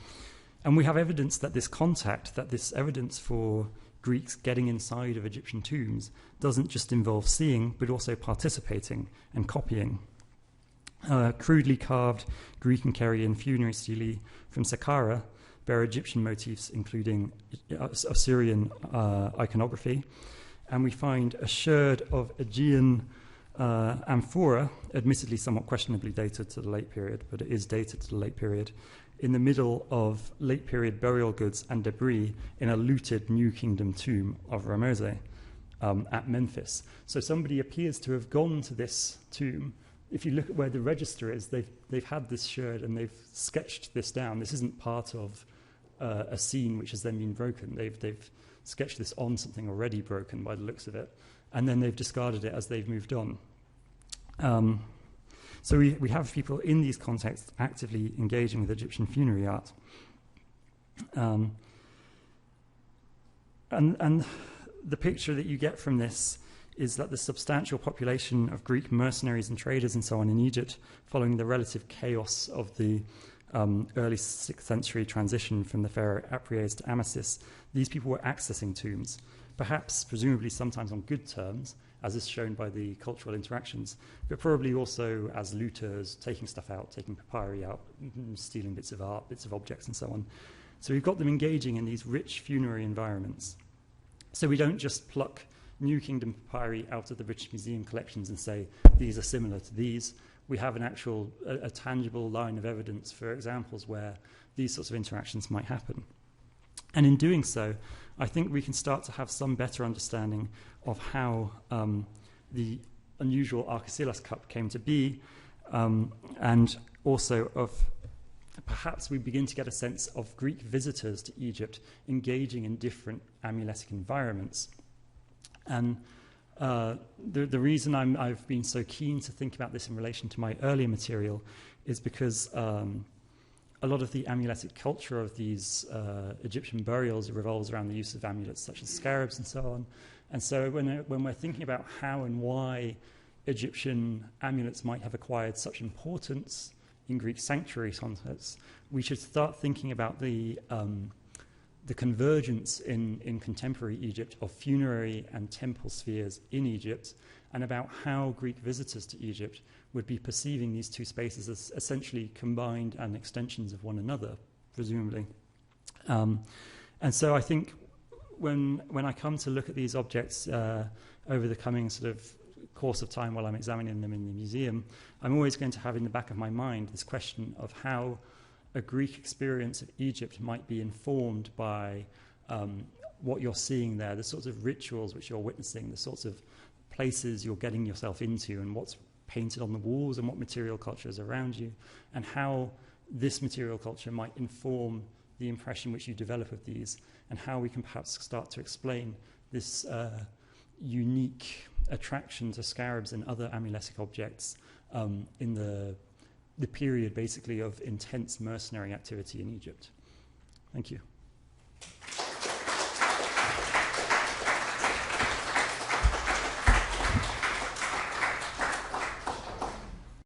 we have evidence that this evidence for Greeks getting inside of Egyptian tombs doesn't just involve seeing, but also participating and copying. Crudely carved Greek and Carian funerary stelae from Saqqara bear Egyptian motifs, including Assyrian iconography, and we find a sherd of Aegean amphora, admittedly somewhat questionably dated to the late period, but it is dated to the late period, in the middle of late period burial goods and debris in a looted New Kingdom tomb of Ramose at Memphis. So somebody appears to have gone to this tomb. If you look at where the register is, they've had this sherd and they've sketched this down. This isn't part of a scene which has then been broken. They've sketched this on something already broken by the looks of it, and then they've discarded it as they've moved on. So we have people in these contexts actively engaging with Egyptian funerary art. And the picture that you get from this is that the substantial population of Greek mercenaries and traders and so on in Egypt, following the relative chaos of the early 6th century transition from the pharaoh Apries to Amasis, these people were accessing tombs, perhaps, presumably, sometimes on good terms, as is shown by the cultural interactions, but probably also as looters, taking stuff out, taking papyri out, stealing bits of art, bits of objects, and so on. So we've got them engaging in these rich funerary environments. So we don't just pluck New Kingdom papyri out of the British Museum collections and say, these are similar to these. We have an actual, a tangible line of evidence for examples where these sorts of interactions might happen. And in doing so, I think we can start to have some better understanding of how the unusual Arkesilas cup came to be, and also of perhaps we begin to get a sense of Greek visitors to Egypt engaging in different amuletic environments. And the reason I've been so keen to think about this in relation to my earlier material is because a lot of the amuletic culture of these Egyptian burials revolves around the use of amulets such as scarabs and so on. And so when we're thinking about how and why Egyptian amulets might have acquired such importance in Greek sanctuary contexts, we should start thinking about the convergence in contemporary Egypt of funerary and temple spheres in Egypt, and about how Greek visitors to Egypt would be perceiving these two spaces as essentially combined and extensions of one another, presumably. And so I think when I come to look at these objects over the coming sort of course of time while I'm examining them in the museum, I'm always going to have in the back of my mind this question of how a Greek experience of Egypt might be informed by what you're seeing there, the sorts of rituals which you're witnessing, the sorts of places you're getting yourself into, and what's painted on the walls and what material culture is around you, and how this material culture might inform the impression which you develop of these, and how we can perhaps start to explain this unique attraction to scarabs and other amuletic objects in the period basically of intense mercenary activity in Egypt. Thank you.